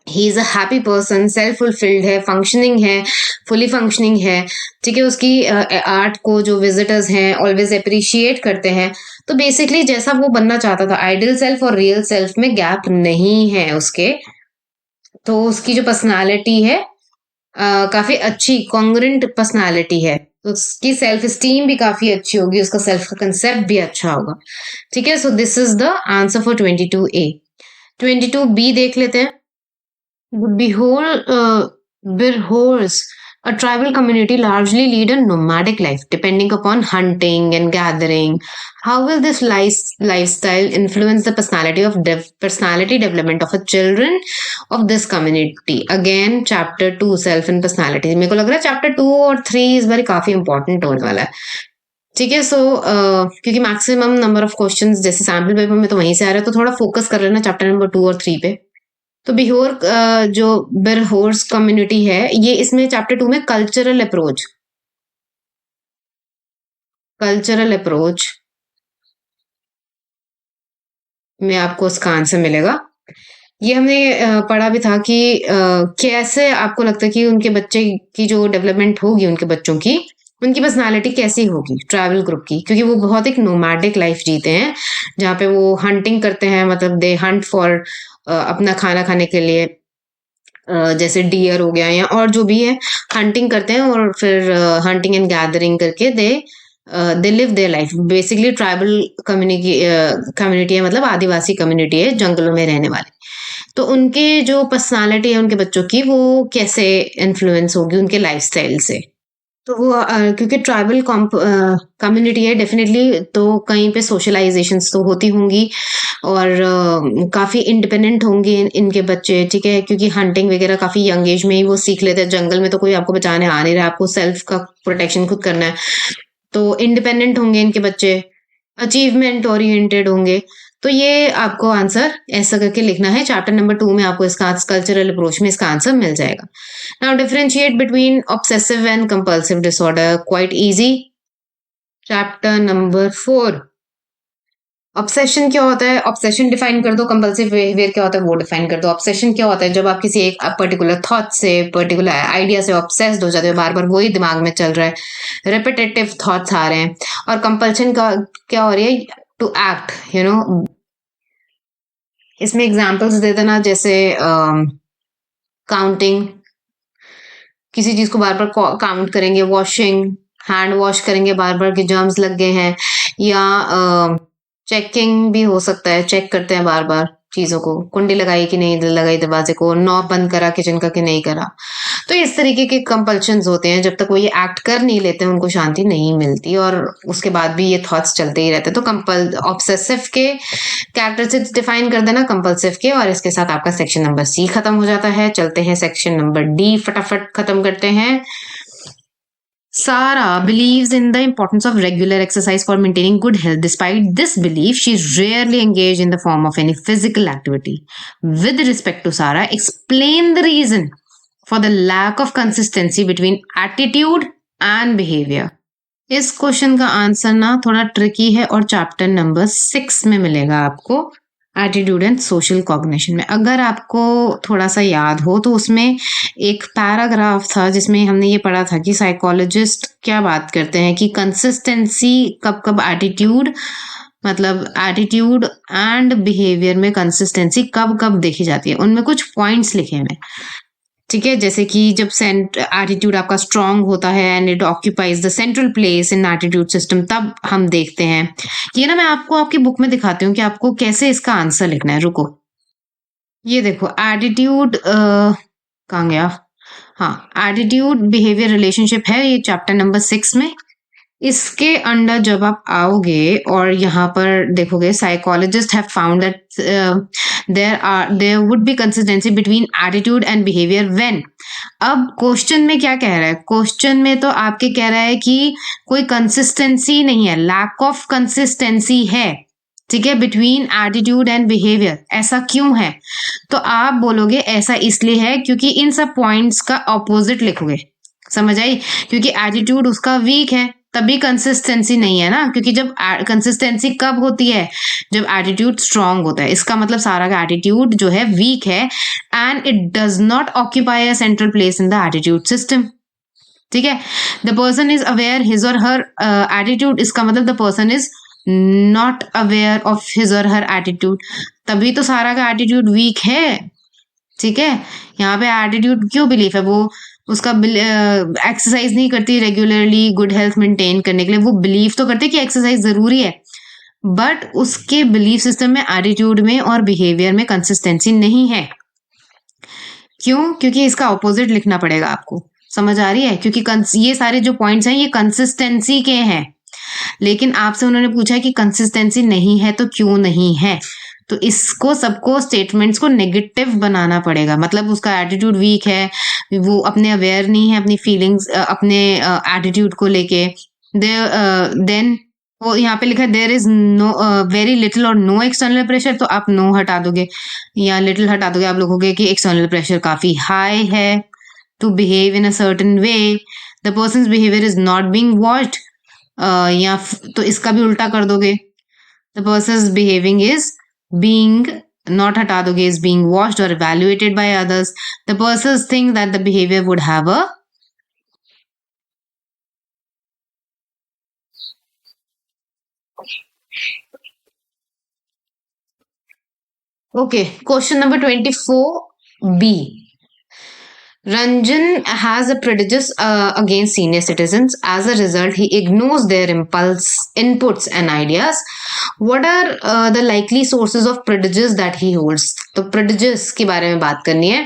he is a happy person, self fulfilled है, फंक्शनिंग है, फुली फंक्शनिंग है। ठीक है, उसकी आर्ट को जो विजिटर्स हैं ऑलवेज अप्रिशिएट करते हैं। तो बेसिकली जैसा वो बनना चाहता था, आइडियल सेल्फ और रियल सेल्फ में गैप नहीं है उसके। तो उसकी जो पर्सनालिटी है काफी अच्छी कॉन्ग्रेंट पर्सनालिटी है, तो उसकी सेल्फ स्टीम भी काफी अच्छी होगी, उसका सेल्फ का कंसेप्ट भी अच्छा होगा। ठीक है, so this is the answer for 22A। 22B देख लेते हैं। Birhors, a tribal community, largely lead a nomadic life, depending upon hunting and gathering. How will this lifestyle influence the personality development of a children of this community? Again, chapter 2, self and personality. मेरे को लग रहा है chapter 2 और 3 इस बार काफी important होने वाला है। ठीक है, सो क्योंकि मैक्सिमम नंबर ऑफ क्वेश्चंस जैसे सैम्पल पेपर में तो वहीं से आ रहा है, तो थोड़ा फोकस कर लेना चैप्टर नंबर 2 और 3 पे। तो बिहोर जो बिरहोर्स कम्युनिटी है, ये इसमें चैप्टर 2 में कल्चरल अप्रोच में आपको उसका आंसर मिलेगा। ये हमने पढ़ा भी था कि कैसे आपको लगता है कि उनके बच्चे की जो डेवलपमेंट होगी, उनके बच्चों की, उनकी पर्सनालिटी कैसी होगी ट्रैवल ग्रुप की, क्योंकि वो बहुत एक नोमैडिक लाइफ जीते हैं जहाँ पे वो हंटिंग करते हैं, मतलब दे हंट फॉर अपना खाना खाने के लिए, जैसे डियर हो गया या और जो भी है, हंटिंग करते हैं और फिर हंटिंग एंड गैदरिंग करके they live their life. Basically tribal community है, मतलब आदिवासी कम्युनिटी है, जंगलों में रहने वाले। तो उनके जो पर्सनालिटी है उनके बच्चों की, वो कैसे इन्फ्लुएंस होगी उनके लाइफस्टाइल से। तो वो क्योंकि ट्राइबल कम्युनिटी है डेफिनेटली, तो कहीं पे सोशलाइजेशंस तो होती होंगी और काफ़ी इंडिपेंडेंट होंगे इनके बच्चे। ठीक है, क्योंकि हंटिंग वगैरह काफ़ी यंग एज में ही वो सीख लेते हैं, जंगल में तो कोई आपको बचाने आ नहीं रहा, आपको सेल्फ का प्रोटेक्शन खुद करना है। तो इंडिपेंडेंट होंगे इनके बच्चे, अचीवमेंट ओरिएंटेड होंगे। तो ये आपको आंसर ऐसा करके लिखना है। चैप्टर नंबर 2 में आपको इसका कल्चरल अप्रोच में इसका आंसर मिल जाएगा। Now differentiate between obsessive and compulsive disorder, quite easy. Chapter number 4, obsession क्या होता है, ऑब्सेशन डिफाइन कर दो। कंपल्सिव बिहेवियर क्या होता है वो डिफाइन कर दो। ऑब्सेशन क्या होता है, जब आप किसी एक पर्टिकुलर थॉट से, पर्टिकुलर आइडिया से ऑब्सेस्ड हो जाते हो, बार बार वही दिमाग में चल रहा है, रिपीटेटिव थॉट्स आ रहे हैं। और कंपल्शन का क्या हो रही है, टू एक्ट, यू नो। इसमें एग्जांपल्स दे देना, जैसे काउंटिंग, किसी चीज को बार बार काउंट करेंगे, वॉशिंग, हैंड वॉश करेंगे बार बार कि जर्म्स लग गए हैं, या चेकिंग भी हो सकता है, चेक करते हैं बार बार चीजों को, कुंडी लगाई कि नहीं लगाई, दरवाजे को नॉब बंद करा किचन का कि नहीं करा। तो इस तरीके के कंपल्शंस होते हैं, जब तक वो ये एक्ट कर नहीं लेते उनको शांति नहीं मिलती, और उसके बाद भी ये थॉट्स चलते ही रहते हैं। तो ऑब्सेसिव के कैरेक्टरिस्टिक्स डिफाइन कर देना कंपल्सिव के, और इसके साथ आपका सेक्शन नंबर सी खत्म हो जाता है। चलते हैं सेक्शन नंबर डी, फटाफट खत्म करते हैं। Sarah believes in the importance of regular exercise for maintaining good health. Despite this belief, she is rarely engaged in the form of any physical activity. With respect to Sarah, explain the reason for the lack of consistency between attitude and behavior. इस question का answer ना थोड़ा tricky है और chapter number 6 में मिलेगा आपको, attitude and social cognition में। अगर आपको थोड़ा सा याद हो तो उसमें एक पैराग्राफ था जिसमें हमने ये पढ़ा था कि साइकोलॉजिस्ट क्या बात करते हैं कि कंसिस्टेंसी कब कब एटीट्यूड, मतलब एटीट्यूड एंड बिहेवियर में कंसिस्टेंसी कब कब देखी जाती है। उनमें कुछ पॉइंट्स लिखे हैं, ठीक है, जैसे कि जब एटीट्यूड आपका स्ट्रांग होता है and it occupies the central place in attitude system, तब हम देखते हैं। ये ना मैं आपको आपकी बुक में दिखाती हूँ कि आपको कैसे इसका आंसर लिखना है। रुको, ये देखो एटीट्यूड कहाँ गया, हाँ, एटीट्यूड बिहेवियर रिलेशनशिप है, ये चैप्टर नंबर 6 में। इसके अंडर जब आप आओगे और यहाँ पर देखोगे, psychologist have found that there would be consistency between attitude and behaviour when. अब क्वेश्चन में क्या कह रहा है, क्वेश्चन में तो आपके कह रहा है कि कोई कंसिस्टेंसी नहीं है, लैक ऑफ कंसिस्टेंसी है, ठीक है, बिटवीन एटीट्यूड एंड बिहेवियर। ऐसा क्यों है? तो आप बोलोगे ऐसा इसलिए है क्योंकि इन सब पॉइंट्स का ऑपोजिट लिखोगे, समझ आई? क्योंकि एटीट्यूड उसका वीक है तभी कंसिस्टेंसी नहीं है ना, क्योंकि जब कंसिस्टेंसी कब होती है, जब एटीट्यूड स्ट्रांग होता है। इसका मतलब सारा का एटीट्यूड जो है वीक है and it does not occupy a central place in the attitude system, ठीक है। The person is aware his or her attitude, इसका मतलब the person is not aware of his or her attitude, तभी तो सारा का attitude week है, ठीक है। यहाँ पे एटीट्यूड क्यों बिलीफ है, वो उसका एक्सरसाइज नहीं करती रेगुलरली गुड हेल्थ मेंटेन करने के लिए, वो बिलीव तो करते कि एक्सरसाइज जरूरी है, बट उसके बिलीफ सिस्टम में एटीट्यूड में और बिहेवियर में कंसिस्टेंसी नहीं है। क्यों? क्योंकि इसका ऑपोजिट लिखना पड़ेगा आपको, समझ आ रही है? क्योंकि ये सारे जो पॉइंट्स हैं ये कंसिस्टेंसी के हैं, लेकिन आपसे उन्होंने पूछा कि कंसिस्टेंसी नहीं है तो क्यों नहीं है, तो इसको सबको स्टेटमेंट्स को नेगेटिव बनाना पड़ेगा। मतलब उसका एटीट्यूड वीक है, वो अपने अवेयर नहीं है अपनी फीलिंग्स, अपने एटीट्यूड को लेके। देन वो यहाँ पे लिखा है there is no very little और नो एक्सटर्नल प्रेशर, तो आप नो हटा दोगे या लिटिल हटा दोगे, आप लिखोगे कि एक्सटर्नल प्रेशर काफी हाई है to behave in a certain way, the person's behaviour is not being watched, या तो इसका भी उल्टा कर दोगे, the person's behaving is being, not हटा दोगे, is being watched or evaluated by others, the persons think that the behavior would have a okay. Question number 24B. Ranjan has a prejudice against senior citizens. As a result, he ignores their inputs and ideas. What are the likely sources of prejudice that he holds? तो prejudice के बारे में बात करनी है।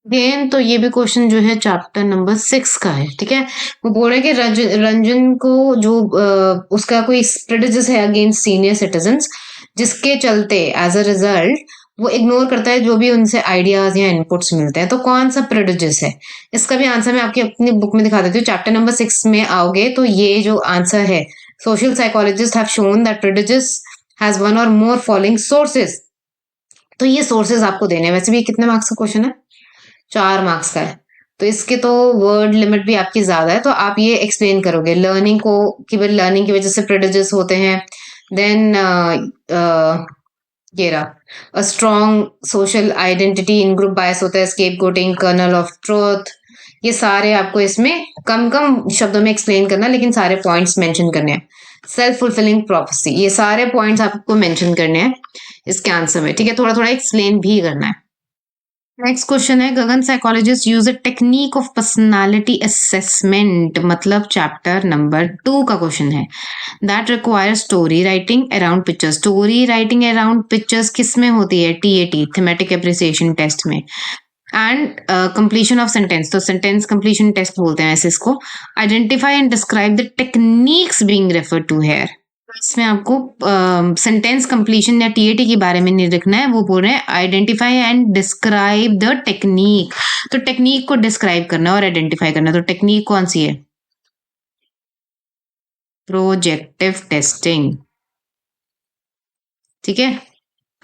Again तो ये भी क्वेश्चन जो है चैप्टर नंबर 6 का है, ठीक है। वो बोल रहे हैं कि रंजन को जो उसका कोई प्रेजुडिस है अगेंस्ट सीनियर सिटीजन्स, जिसके चलते एज अ रिजल्ट वो इग्नोर करता है जो भी उनसे आइडियाज या इनपुट्स मिलते हैं। तो कौन सा प्रेजुडिस है? इसका भी आंसर मैं आपकी अपनी बुक में दिखा देती हूँ। चैप्टर नंबर 6 में आओगे तो ये जो आंसर है, social psychologist have shown that prejudice has one और मोर फॉलोइंग सोर्सेज। तो ये सोर्सेज आपको देने हैं। वैसे भी कितने मार्क्स का क्वेश्चन है? 4 मार्क्स का है, तो इसके तो वर्ड लिमिट भी आपकी ज्यादा है, तो आप ये एक्सप्लेन करोगे लर्निंग को कि भाई लर्निंग की वजह से प्रेजुडिस होते हैं। देन ये रहा, a strong social identity, in group bias होता है, स्केपगोटिंग, कर्नल ऑफ ट्रूथ। ये सारे आपको इसमें कम कम शब्दों में एक्सप्लेन करना, लेकिन सारे पॉइंट्स मेंशन करने हैं। सेल्फ फुलफिलिंग प्रोफेसी, ये सारे पॉइंट्स आपको मेंशन करने हैं इसके आंसर में, ठीक है। थोड़ा थोड़ा एक्सप्लेन भी करना है। नेक्स्ट क्वेश्चन है, Gagan psychologist use a technique of personality assessment, मतलब चैप्टर नंबर 2 का क्वेश्चन है, that require story writing around pictures. Story writing around pictures किस में होती है? टीएटी, थीमेटिक एप्रिसिएशन टेस्ट में। एंड कंप्लीशन ऑफ सेंटेंस, तो सेंटेंस कंप्लीशन टेस्ट बोलते हैं ऐसे इसको। Identify and describe the techniques being referred to here. इसमें आपको सेंटेंस कंप्लीशन या टीएटी के बारे में नहीं लिखना है, वो बोल रहे हैं identify and describe the technique. तो टेक्निक को डिस्क्राइब करना और आइडेंटिफाई करना। तो टेक्निक कौन सी है? प्रोजेक्टिव टेस्टिंग, ठीक है।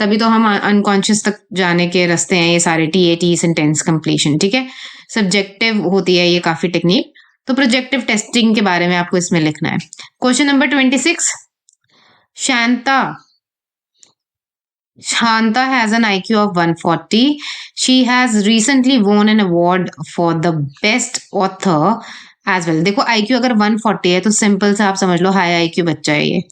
तभी तो हम अनकॉन्शियस तक जाने के रास्ते हैं ये सारे, टीएटी, सेंटेंस कंप्लीशन, ठीक है। सब्जेक्टिव होती है ये काफी टेक्निक। तो प्रोजेक्टिव टेस्टिंग के बारे में आपको इसमें लिखना है। Question number 26, Shanta has an IQ of 140. She has recently won an award for the best author as well. देखो IQ अगर 140 है तो सिंपल से आप समझ लो हाई IQ बच्चा है ये,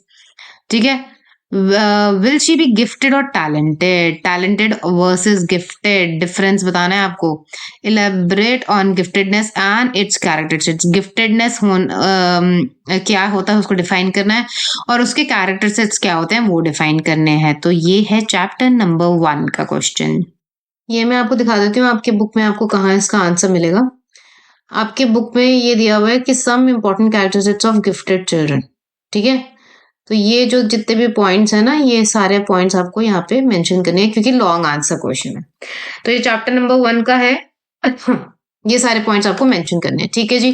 ठीक है। विल शी बी गिफ्टेड और talented? Talented versus gifted, difference बताना है आपको। Elaborate on giftedness and it's characteristics. Giftedness क्या होता है उसको डिफाइन करना है, और उसके कैरेक्टरिस्टिक्स क्या होते हैं वो डिफाइन करने हैं। तो ये है चैप्टर नंबर 1 का क्वेश्चन। ये मैं आपको दिखा देती हूँ आपके बुक में आपको कहाँ इसका आंसर मिलेगा। आपके बुक में ये दिया हुआ है कि some important characteristics of gifted children, ठीक है। तो ये जो जितने भी पॉइंट्स है ना, ये सारे पॉइंट्स आपको यहाँ पे मेंशन करने हैं क्योंकि लॉन्ग आंसर क्वेश्चन है। तो ये चैप्टर नंबर 1 का है। ये सारे पॉइंट्स आपको मेंशन करने हैं, ठीक है जी।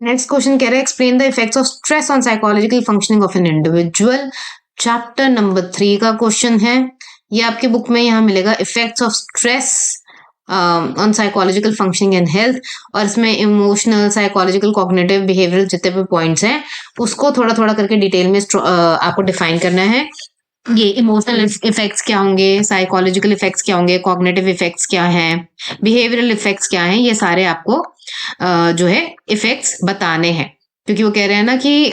नेक्स्ट क्वेश्चन कह रहा है explain the effects of stress on psychological functioning of an individual. Chapter number 3 का क्वेश्चन है। ये आपके बुक में यहाँ मिलेगा effects of stress on psychological functioning and health, और इसमें इमोशनल, साइकोलॉजिकल, कॉग्निटिव, बिहेवियरल जितने भी पॉइंट्स हैं उसको थोड़ा थोड़ा करके डिटेल में आपको डिफाइन करना है। ये इमोशनल इफेक्ट्स क्या होंगे, साइकोलॉजिकल इफेक्ट्स क्या होंगे, कॉग्निटिव इफेक्ट्स क्या हैं, बिहेवियरल इफेक्ट्स क्या हैं, ये सारे आपको जो है इफेक्ट्स बताने हैं, क्योंकि वो कह रहे हैं ना कि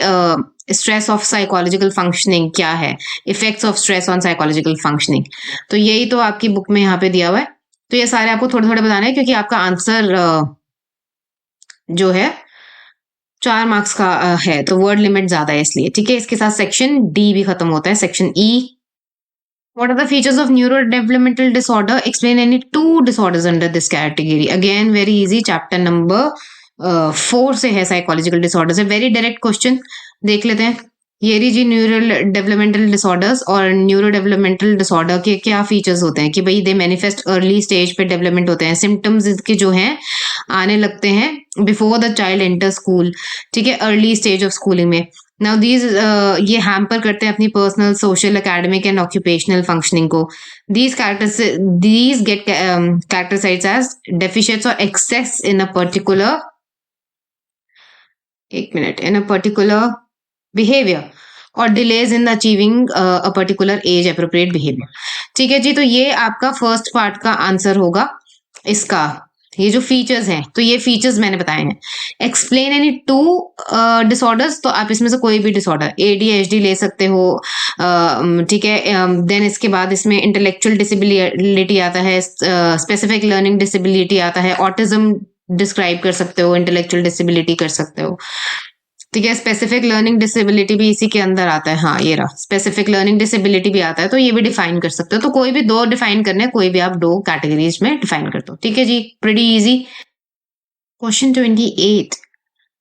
स्ट्रेस ऑफ साइकोलॉजिकल फंक्शनिंग क्या है, effects of stress on psychological functioning. तो यही तो आपकी बुक में यहाँ पे दिया हुआ है। तो ये सारे आपको थोड़े थोड़े बताने हैं क्योंकि आपका आंसर जो है 4 मार्क्स का है, तो वर्ड लिमिट ज्यादा है इसलिए, ठीक है। इसके साथ सेक्शन डी भी खत्म होता है, section E. What are the features of neurodevelopmental disorder? Explain any 2 disorders under this category. Again, very easy. Chapter number 4 से है psychological disorders है। Very direct question देख लेते हैं। ये जी न्यूरल डेवलपमेंटल डिसऑर्डर्स और न्यूरो डेवलपमेंटल डिसऑर्डर के क्या फीचर्स होते हैं कि भाई दे मैनिफेस्ट अर्ली स्टेज पे डेवलपमेंट होते हैं। सिम्टम्स इसके जो हैं आने लगते हैं before the child enter school, ठीक है, अर्ली स्टेज ऑफ स्कूलिंग में। नाउ दीज ये हैम्पर करते हैं अपनी personal, social, academic and occupational functioning को। दीज गेट कैरेक्टराइज्ड एज डेफिशिएंट्स और access in a particular behaviour और delays in achieving a particular age appropriate behaviour, ठीक है जी। तो ये आपका फर्स्ट पार्ट का आंसर होगा इसका। ये जो फीचर्स हैं, तो ये फीचर्स मैंने बताए हैं। एक्सप्लेन एनी 2 डिसऑर्डर्स, तो आप इसमें से कोई भी डिसऑर्डर, ADHD ले सकते हो, ठीक है। देन इसके बाद इसमें इंटेलेक्चुअल डिसेबिलिटी आता है, स्पेसिफिक लर्निंग डिसेबिलिटी आता है, ऑटिज्म डिस्क्राइब कर सकते हो, इंटेलेक्चुअल डिसेबिलिटी कर सकते हो, ठीक है। स्पेसिफिक लर्निंग डिसेबिलिटी भी इसी के अंदर आता है। हाँ, ये रहा, स्पेसिफिक लर्निंग डिसेबिलिटी भी आता है, तो ये भी डिफाइन कर सकते हो। तो कोई भी 2 डिफाइन करने, कोई भी आप 2 कैटेगरीज में डिफाइन कर दो, ठीक है जी, प्रीटी इजी। क्वेश्चन 28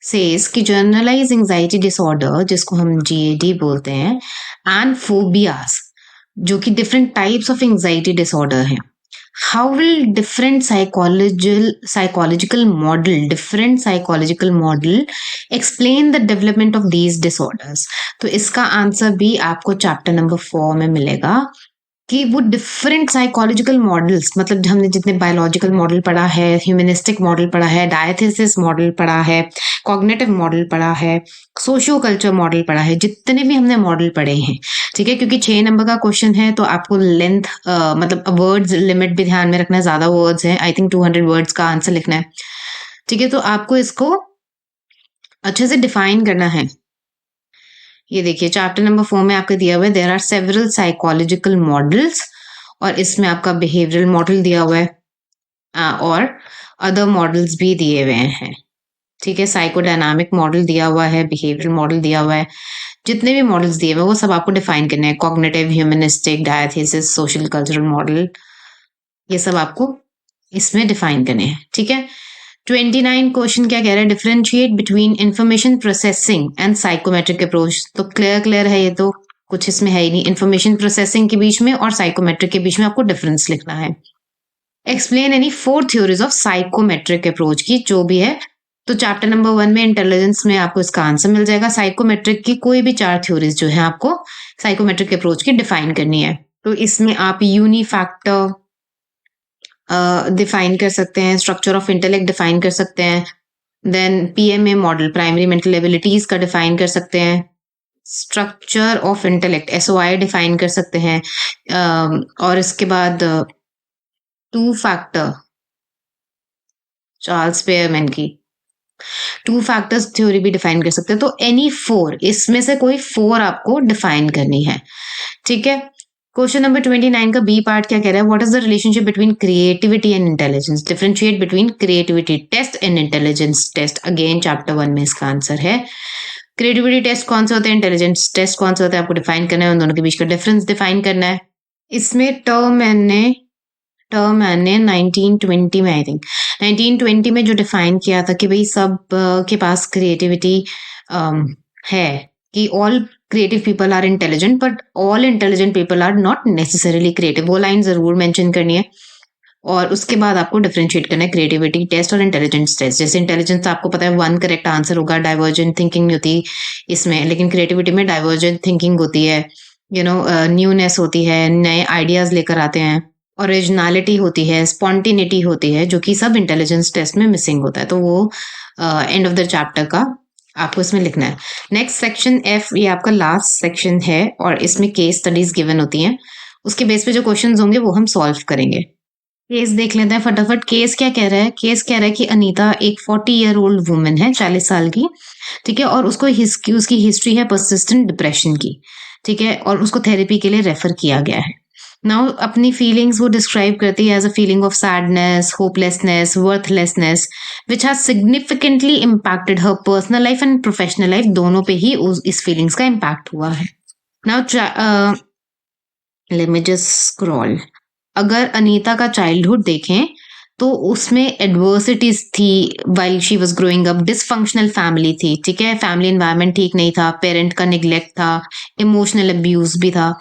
सेज कि जनरलाइज एंजाइटी डिसऑर्डर, जिसको हम GAD बोलते हैं, एंड फोबियाज, जो कि different types of anxiety disorder हैं। How will different psychological model explain the development of these disorders? तो इसका आंसर भी आपको चैप्टर नंबर 4 में मिलेगा कि वो डिफरेंट साइकोलॉजिकल मॉडल्स, मतलब हमने जितने बायोलॉजिकल मॉडल पढ़ा है, ह्यूमनिस्टिक मॉडल पढ़ा है, डायथेसिस मॉडल पढ़ा है, कॉग्निटिव मॉडल पढ़ा है, सोशियो कल्चर मॉडल पढ़ा है, जितने भी हमने मॉडल पढ़े हैं, ठीक है। क्योंकि 6 नंबर का क्वेश्चन है तो आपको लेंथ मतलब वर्ड्स लिमिट भी ध्यान में रखना है। ज्यादा वर्ड्स हैं, आई थिंक 200 वर्ड्स का आंसर लिखना है, ठीक है। तो आपको इसको अच्छे से डिफाइन करना है। ये देखिए चैप्टर नंबर 4 में आपको दिया हुआ है there are several psychological models, और इसमें आपका बिहेवियरल मॉडल दिया हुआ है और अदर मॉडल्स भी दिए हुए हैं, ठीक है। साइकोडायनामिक मॉडल दिया हुआ है, बिहेवियरल मॉडल दिया हुआ है, जितने भी मॉडल्स दिए हुए हैं वो सब आपको डिफाइन करने हैं। Cognitive, humanistic, diathesis, social cultural model, ये सब आपको इसमें डिफाइन करने हैं, ठीक है। 29 क्वेश्चन क्या कह रहा है, differentiate between information processing and psychometric approach. तो क्लियर है, ये तो कुछ इसमें है ही नहीं। इंफॉर्मेशन प्रोसेसिंग के बीच में और साइकोमेट्रिक के बीच में आपको डिफरेंस लिखना है। Explain any 4 theories of psychometric approach की, जो भी है। तो चैप्टर नंबर 1 में इंटेलिजेंस में आपको इसका आंसर मिल जाएगा। साइकोमेट्रिक की कोई भी 4 थ्योरीज जो है आपको साइकोमेट्रिक अप्रोच की डिफाइन करनी है। तो इसमें आप यूनिफैक्टर, डिफाइन कर सकते हैं, स्ट्रक्चर ऑफ इंटेलेक्ट डिफाइन कर सकते हैं, then PMA model primary mental abilities का डिफाइन कर सकते हैं, structure of intellect SOI define कर सकते हैं, और इसके बाद टू फैक्टर चार्ल्स पेयरमैन की टू फैक्टर्स थ्योरी भी डिफाइन कर सकते हैं। तो एनी फोर, इसमें से कोई फोर आपको डिफाइन करनी है, ठीक है। क्वेश्चन नंबर 29 का बी पार्ट क्या कह रहा है, what is the relationship between creativity and intelligence, differentiate between creativity test and intelligence test. Again chapter 1 में इसका आंसर है। क्रिएटिविटी टेस्ट कौन सा होता है, इंटेलिजेंस टेस्ट कौन सा होता है, आपको डिफाइन करना है, उन दोनों के बीच का डिफरेंस डिफाइन करना है। इसमें टर्म मैंने 1920 में, आई थिंक 1920 में जो डिफाइन किया था कि भाई सब के पास क्रिएटिविटी है, कि all creative people are intelligent but all intelligent people are not necessarily creative. वो लाइन जरूर मेंशन करनी है, और उसके बाद आपको डिफरेंशिएट करना है क्रिएटिविटी टेस्ट और इंटेलिजेंस टेस्ट। जैसे इंटेलिजेंस आपको पता है 1 करेक्ट आंसर होगा, डाइवर्जेंट थिंकिंग नहीं होती इसमें, लेकिन क्रिएटिविटी में डाइवर्जेंट थिंकिंग होती है, न्यूनेस होती है, नए आइडियाज लेकर आते हैं, ओरिजिनलिटी होती है, स्पॉन्टिनिटी होती है, जो कि सब इंटेलिजेंस टेस्ट में मिसिंग होता है। तो वो एंड ऑफ द चैप्टर का आपको इसमें लिखना है। नेक्स्ट सेक्शन एफ, ये आपका लास्ट सेक्शन है, और इसमें केस स्टडीज गिवन होती हैं, उसके बेस पे जो क्वेश्चंस होंगे वो हम सॉल्व करेंगे। केस देख लेते हैं फटाफट। केस क्या कह रहा है, केस कह रहा है कि अनीता एक 40-year-old वुमेन है, 40 साल की, ठीक है, और उसको उसकी हिस्ट्री है परसिस्टेंट डिप्रेशन की, ठीक है, और उसको थेरेपी के लिए रेफर किया गया है। नाउ अपनी फीलिंग्स वो डिस्क्राइब करती है as a feeling of sadness, hopelessness, worthlessness, which has significantly impacted her personal life and professional life, दोनों पे ही इस फीलिंग्स का इम्पैक्ट हुआ है। Now let me just scroll. अगर अनीता का चाइल्डहुड देखें तो उसमें एडवर्सिटीज थी while she was growing up, dysfunctional family थी, ठीक है, फैमिली एनवायरनमेंट ठीक नहीं था, पेरेंट का निग्लेक्ट था, इमोशनल अब्यूज भी था।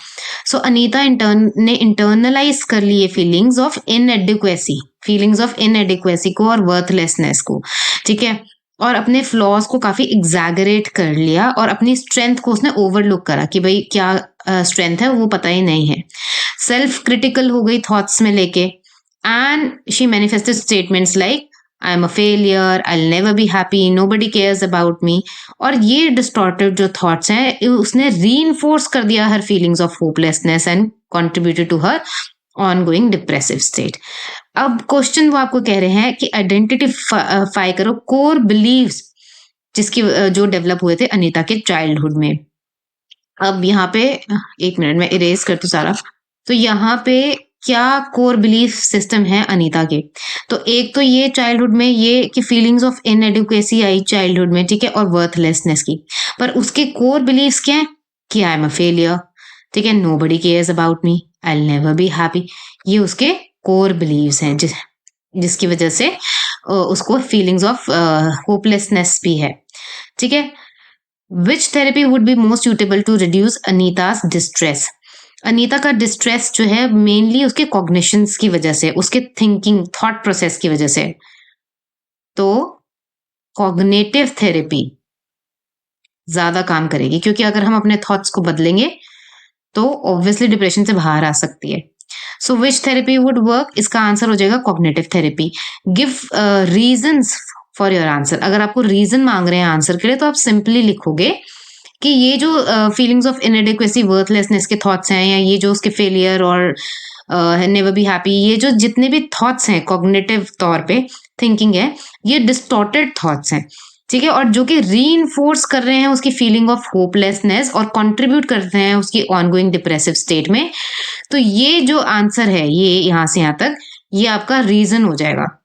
सो अनीता ने इंटरनलाइज कर ली ये फीलिंग्स ऑफ इनएडिक्वेसी को और वर्थलेसनेस को, ठीक है, और अपने फ्लॉज को काफी एग्जैगरेट कर लिया, और अपनी स्ट्रेंथ को उसने ओवरलुक करा कि भाई क्या स्ट्रेंथ है वो पता ही नहीं है। सेल्फ क्रिटिकल हो गई थॉट्स में लेके, and she manifested statements like I am a failure, I will never be happy, nobody cares about me. और ये डिस्टॉर्टेड जो थॉट्स हैं उसने रीइंफोर्स कर दिया her feelings of hopelessness and contributed to her ongoing depressive state. अब question वो आपको कह रहे हैं कि आइडेंटिफाई करो कोर बिलीव्स जिसकी जो डेवलप हुए थे अनीता के चाइल्डहुड में। अब यहाँ पे एक मिनट में इरेज करती हूँ सारा। तो यहाँ पे क्या कोर बिलीफ सिस्टम है अनीता के, तो एक तो ये चाइल्डहुड में ये कि फीलिंग्स ऑफ इनएडुकेसी आई चाइल्डहुड में, ठीक है, और वर्थलेसनेस की, पर उसके कोर बिलीव्स क्या है कि आई एम अ फेलियर, ठीक है, nobody cares about me, I will never be happy. ये उसके कोर बिलीव्स हैं जिसकी वजह से उसको फीलिंग्स ऑफ होपलेसनेस भी है, ठीक है। Which therapy would be most suitable to reduce Anita's distress. Anita का डिस्ट्रेस जो है मेनली उसके कॉग्निशंस की वजह से, उसके थिंकिंग थॉट प्रोसेस की वजह से। तो कॉग्निटिव थेरेपी ज्यादा काम करेगी, क्योंकि अगर हम अपने थॉट्स को बदलेंगे तो ऑब्वियसली डिप्रेशन से बाहर आ सकती है। सो विच थेरेपी वुड वर्क, इसका आंसर हो जाएगा cognitive therapy. Give reasons for your answer. अगर आपको रीजन मांग रहे हैं आंसर के लिए तो आप सिंपली लिखोगे कि ये जो फीलिंग्स ऑफ इनएडिक्वेसी, वर्थलेसनेस के थॉट्स हैं, या ये जो उसके फेलियर और नेवर बी हैप्पी, ये जो जितने भी थॉट्स हैं कॉग्निटिव तौर पे थिंकिंग है, ये डिस्टॉर्टेड थॉट्स हैं, ठीक है, और जो कि रीइंफोर्स कर रहे हैं उसकी फीलिंग ऑफ होपलेसनेस और कंट्रीब्यूट करते हैं उसकी ऑनगोइंग डिप्रेसिव स्टेट में। तो ये जो आंसर है, ये यहाँ से यहाँ तक, ये आपका रीजन हो जाएगा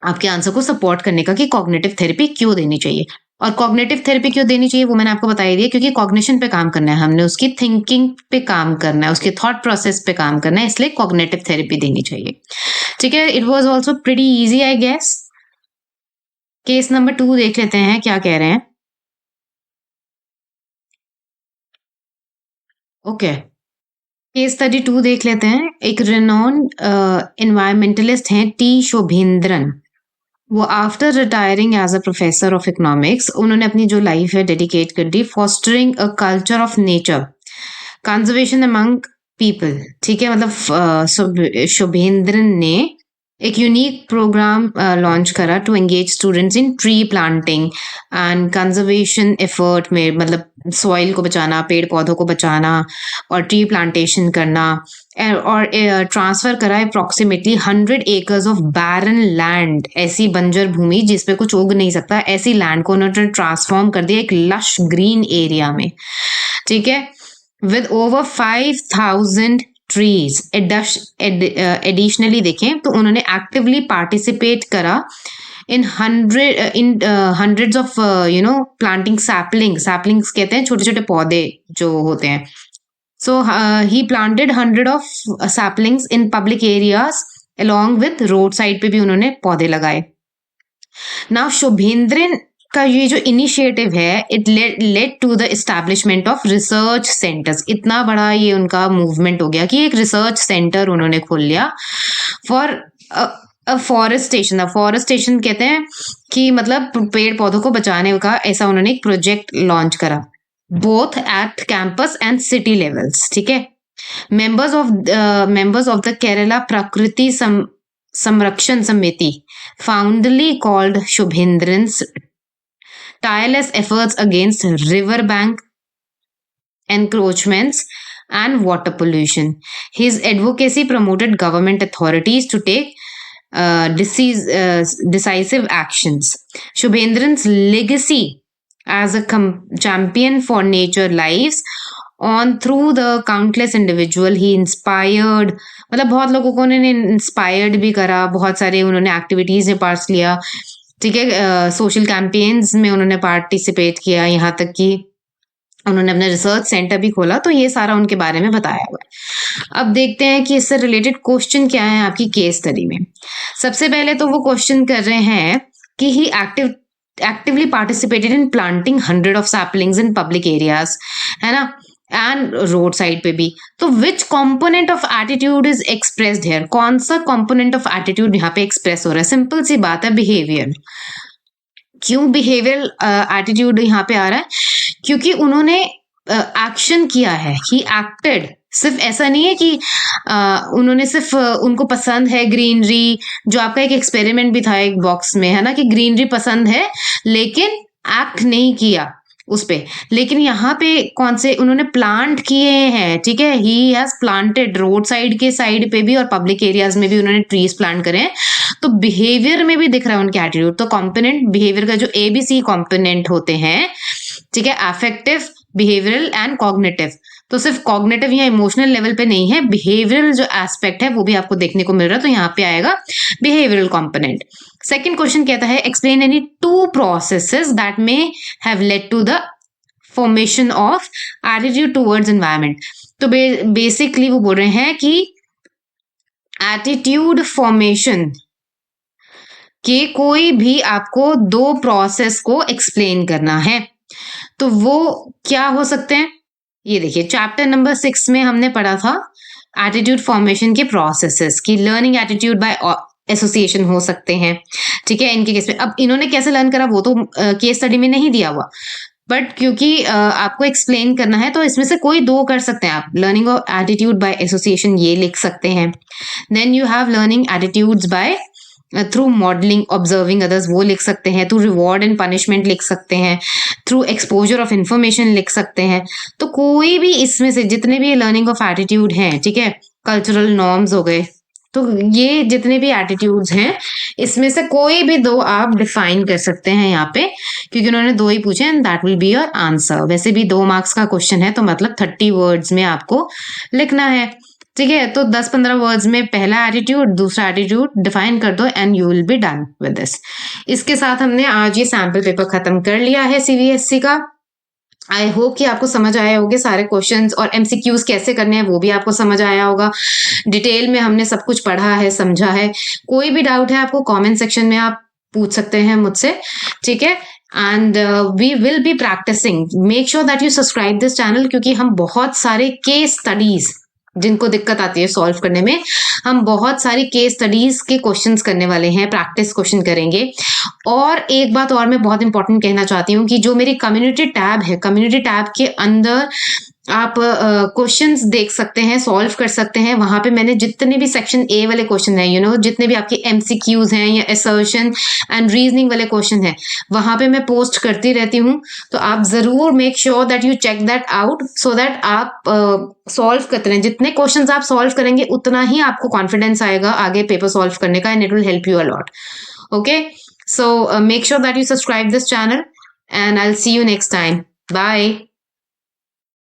आपके आंसर को सपोर्ट करने का कि कॉग्निटिव थेरेपी क्यों देनी चाहिए। और कॉग्निटिव थेरेपी क्यों देनी चाहिए वो मैंने आपको बता ही दिया, क्योंकि कॉग्निशन पे काम करना है हमने, उसकी थिंकिंग पे काम करना है, उसके थॉट प्रोसेस पे काम करना है, इसलिए कॉग्निटिव थेरेपी देनी चाहिए, ठीक है। It was also pretty easy I guess. Case number 2 देख लेते हैं क्या कह रहे हैं। ओके, केस स्टडी 2 देख लेते हैं। एक रेनॉन एनवायरमेंटलिस्ट हैं टी शोभेंद्रन। वो after retiring as a professor of economics, उन्होंने अपनी जो लाइफ है डेडिकेट कर दी fostering a culture of nature conservation among people, ठीक है, मतलब शुभेंद्रन ने एक यूनिक प्रोग्राम लॉन्च करा to engage students in tree planting and conservation effort में, मतलब सॉइल को बचाना, पेड़ पौधों को बचाना और ट्री प्लांटेशन करना। और ट्रांसफर करा approximately 100 acres of barren land, ऐसी बंजर भूमि जिसपे कुछ उग नहीं सकता, ऐसी लैंड को उन्होंने ट्रांसफॉर्म कर दिया एक लश ग्रीन एरिया में, ठीक है, विद ओवर 5000 ट्रीज। एडिशनली देखें तो उन्होंने एक्टिवली पार्टिसिपेट करा in hundreds of planting saplings कहते हैं छोटे छोटे पौधे जो होते हैं। So he planted 100 of saplings in public areas along with road side पे भी उन्होंने पौधे लगाए। नाउ शुभेंद्रन का ये जो इनिशिएटिव है, it led to the establishment of research centres. इतना बड़ा ये उनका मूवमेंट हो गया कि एक रिसर्च सेंटर उन्होंने खोल लिया फॉर फॉरेस्टेशन। फॉरेस्टेशन कहते हैं कि मतलब पेड़ पौधों को बचाने का, ऐसा उन्होंने एक प्रोजेक्ट लॉन्च करा both at campus and city levels, ठीक है। members of the Kerala Prakriti Samrakshan Samiti, fondly called Shubhendran's tireless efforts against riverbank encroachments and water pollution. His advocacy promoted government authorities to take decisive actions. Shubhendran's legacy as a champion for nature lives on through the countless individual he inspired, मतलब बहुत लोगों को उन्होंने inspired भी करा, बहुत सारे उन्होंने एक्टिविटीज में पार्ट लिया, ठीक है, सोशल कैंपेन्स में उन्होंने पार्टिसिपेट किया, यहाँ तक कि उन्होंने अपना रिसर्च सेंटर भी खोला। तो ये सारा उनके बारे में बताया हुआ है। अब देखते हैं कि इससे रिलेटेड क्वेश्चन क्या है आपकी केस स्टडी में। सबसे पहले तो वो क्वेश्चन कर रहे हैं कि ही actively participated in planting 100 of saplings in public areas, है ना, एंड रोड साइड पे भी। तो which component of attitude is expressed here, कौन सा कॉम्पोनेंट ऑफ एटीट्यूड यहाँ पे एक्सप्रेस हो रहा है? सिंपल सी बात है, बिहेवियर। क्यों बिहेवियरल एटीट्यूड यहाँ पे आ रहा है? क्योंकि उन्होंने एक्शन किया है, ही एक्टेड। सिर्फ ऐसा नहीं है कि उन्होंने सिर्फ उनको पसंद है ग्रीनरी, जो आपका एक एक्सपेरिमेंट भी था एक बॉक्स में, है ना, कि ग्रीनरी पसंद है लेकिन एक्ट नहीं किया उस पे। लेकिन यहाँ पे कौन से उन्होंने प्लांट किए हैं, ठीक है, he has planted road side के साइड पे भी और पब्लिक एरियाज में भी उन्होंने ट्रीज प्लांट करे हैं। तो बिहेवियर में भी दिख रहा है उनके एटीट्यूड। तो कॉम्पोनेंट बिहेवियर का जो ABC कॉम्पोनेंट होते हैं, ठीक है, अफेक्टिव, बिहेवियरल एंड कॉग्निटिव। तो सिर्फ कॉग्निटिव या इमोशनल लेवल पे नहीं है, बिहेवियरल जो एस्पेक्ट है वो भी आपको देखने को मिल रहा है। तो यहाँ पे आएगा बिहेवियरल कॉम्पोनेंट। सेकेंड क्वेश्चन कहता है explain any 2 processes that may have led to the formation of attitude towards environment. तो बेसिकली वो बोल रहे हैं कि एटीट्यूड फॉर्मेशन के कोई भी आपको 2 प्रोसेस को एक्सप्लेन करना है। तो वो क्या हो सकते हैं? ये देखिए, चैप्टर नंबर 6 में हमने पढ़ा था एटीट्यूड फॉर्मेशन के प्रोसेसेस की। लर्निंग एटीट्यूड बाय एसोसिएशन हो सकते हैं, ठीक है, इनके केस में। अब इन्होंने कैसे लर्न करा वो तो केस स्टडी में नहीं दिया हुआ, बट क्योंकि आपको एक्सप्लेन करना है तो इसमें से कोई 2 कर सकते हैं आप। Learning of attitude by association ये लिख सकते हैं। Then you have learning attitudes by through modelling observing others, वो लिख सकते हैं। थ्रू रिवॉर्ड एंड पनिशमेंट लिख सकते हैं। थ्रू एक्सपोजर ऑफ इंफॉर्मेशन लिख सकते हैं। तो कोई भी इसमें से जितने भी लर्निंग ऑफ एटीट्यूड हैं, ठीक है, कल्चरल नॉर्म्स हो गए, तो ये जितने भी एटीट्यूड्स हैं इसमें से कोई भी 2 आप डिफाइन कर सकते हैं यहाँ पे, क्योंकि उन्होंने 2 ही पूछे and that will be your answer. वैसे भी 2 मार्क्स का क्वेश्चन है तो मतलब 30 वर्ड्स में आपको लिखना है, ठीक है। तो 10-15 वर्ड्स में पहला एटीट्यूड, दूसरा एटीट्यूड डिफाइन कर दो and you will be done with this. इसके साथ हमने आज ये सैम्पल पेपर खत्म कर लिया है CBSE का। आई होप कि आपको समझ आए होंगे सारे क्वेश्चंस, और MCQs कैसे करने हैं वो भी आपको समझ आया होगा। डिटेल में हमने सब कुछ पढ़ा है, समझा है। कोई भी डाउट है आपको कमेंट सेक्शन में आप पूछ सकते हैं मुझसे, ठीक है। And we will be practising. Make sure that you subscribe this channel, क्योंकि हम बहुत सारे केस स्टडीज, जिनको दिक्कत आती है सॉल्व करने में, हम बहुत सारी केस स्टडीज के क्वेश्चंस करने वाले हैं, प्रैक्टिस क्वेश्चन करेंगे। और एक बात और मैं बहुत इंपॉर्टेंट कहना चाहती हूँ कि जो मेरी कम्युनिटी टैब है, कम्युनिटी टैब के अंदर आप क्वेश्चंस देख सकते हैं, सॉल्व कर सकते हैं। वहां पे मैंने जितने भी सेक्शन ए वाले क्वेश्चन हैं, जितने भी आपके एमसीक्यूज हैं या असर्शन एंड रीजनिंग वाले क्वेश्चन हैं, वहां पे मैं पोस्ट करती रहती हूँ। तो आप जरूर make sure that you check that out, so that आप सॉल्व करते रहें। जितने क्वेश्चंस आप सॉल्व करेंगे उतना ही आपको कॉन्फिडेंस आएगा आगे पेपर सॉल्व करने का, and it will help you a lot. Okay, so make sure that you subscribe this channel, and I'll see you next time. Bye.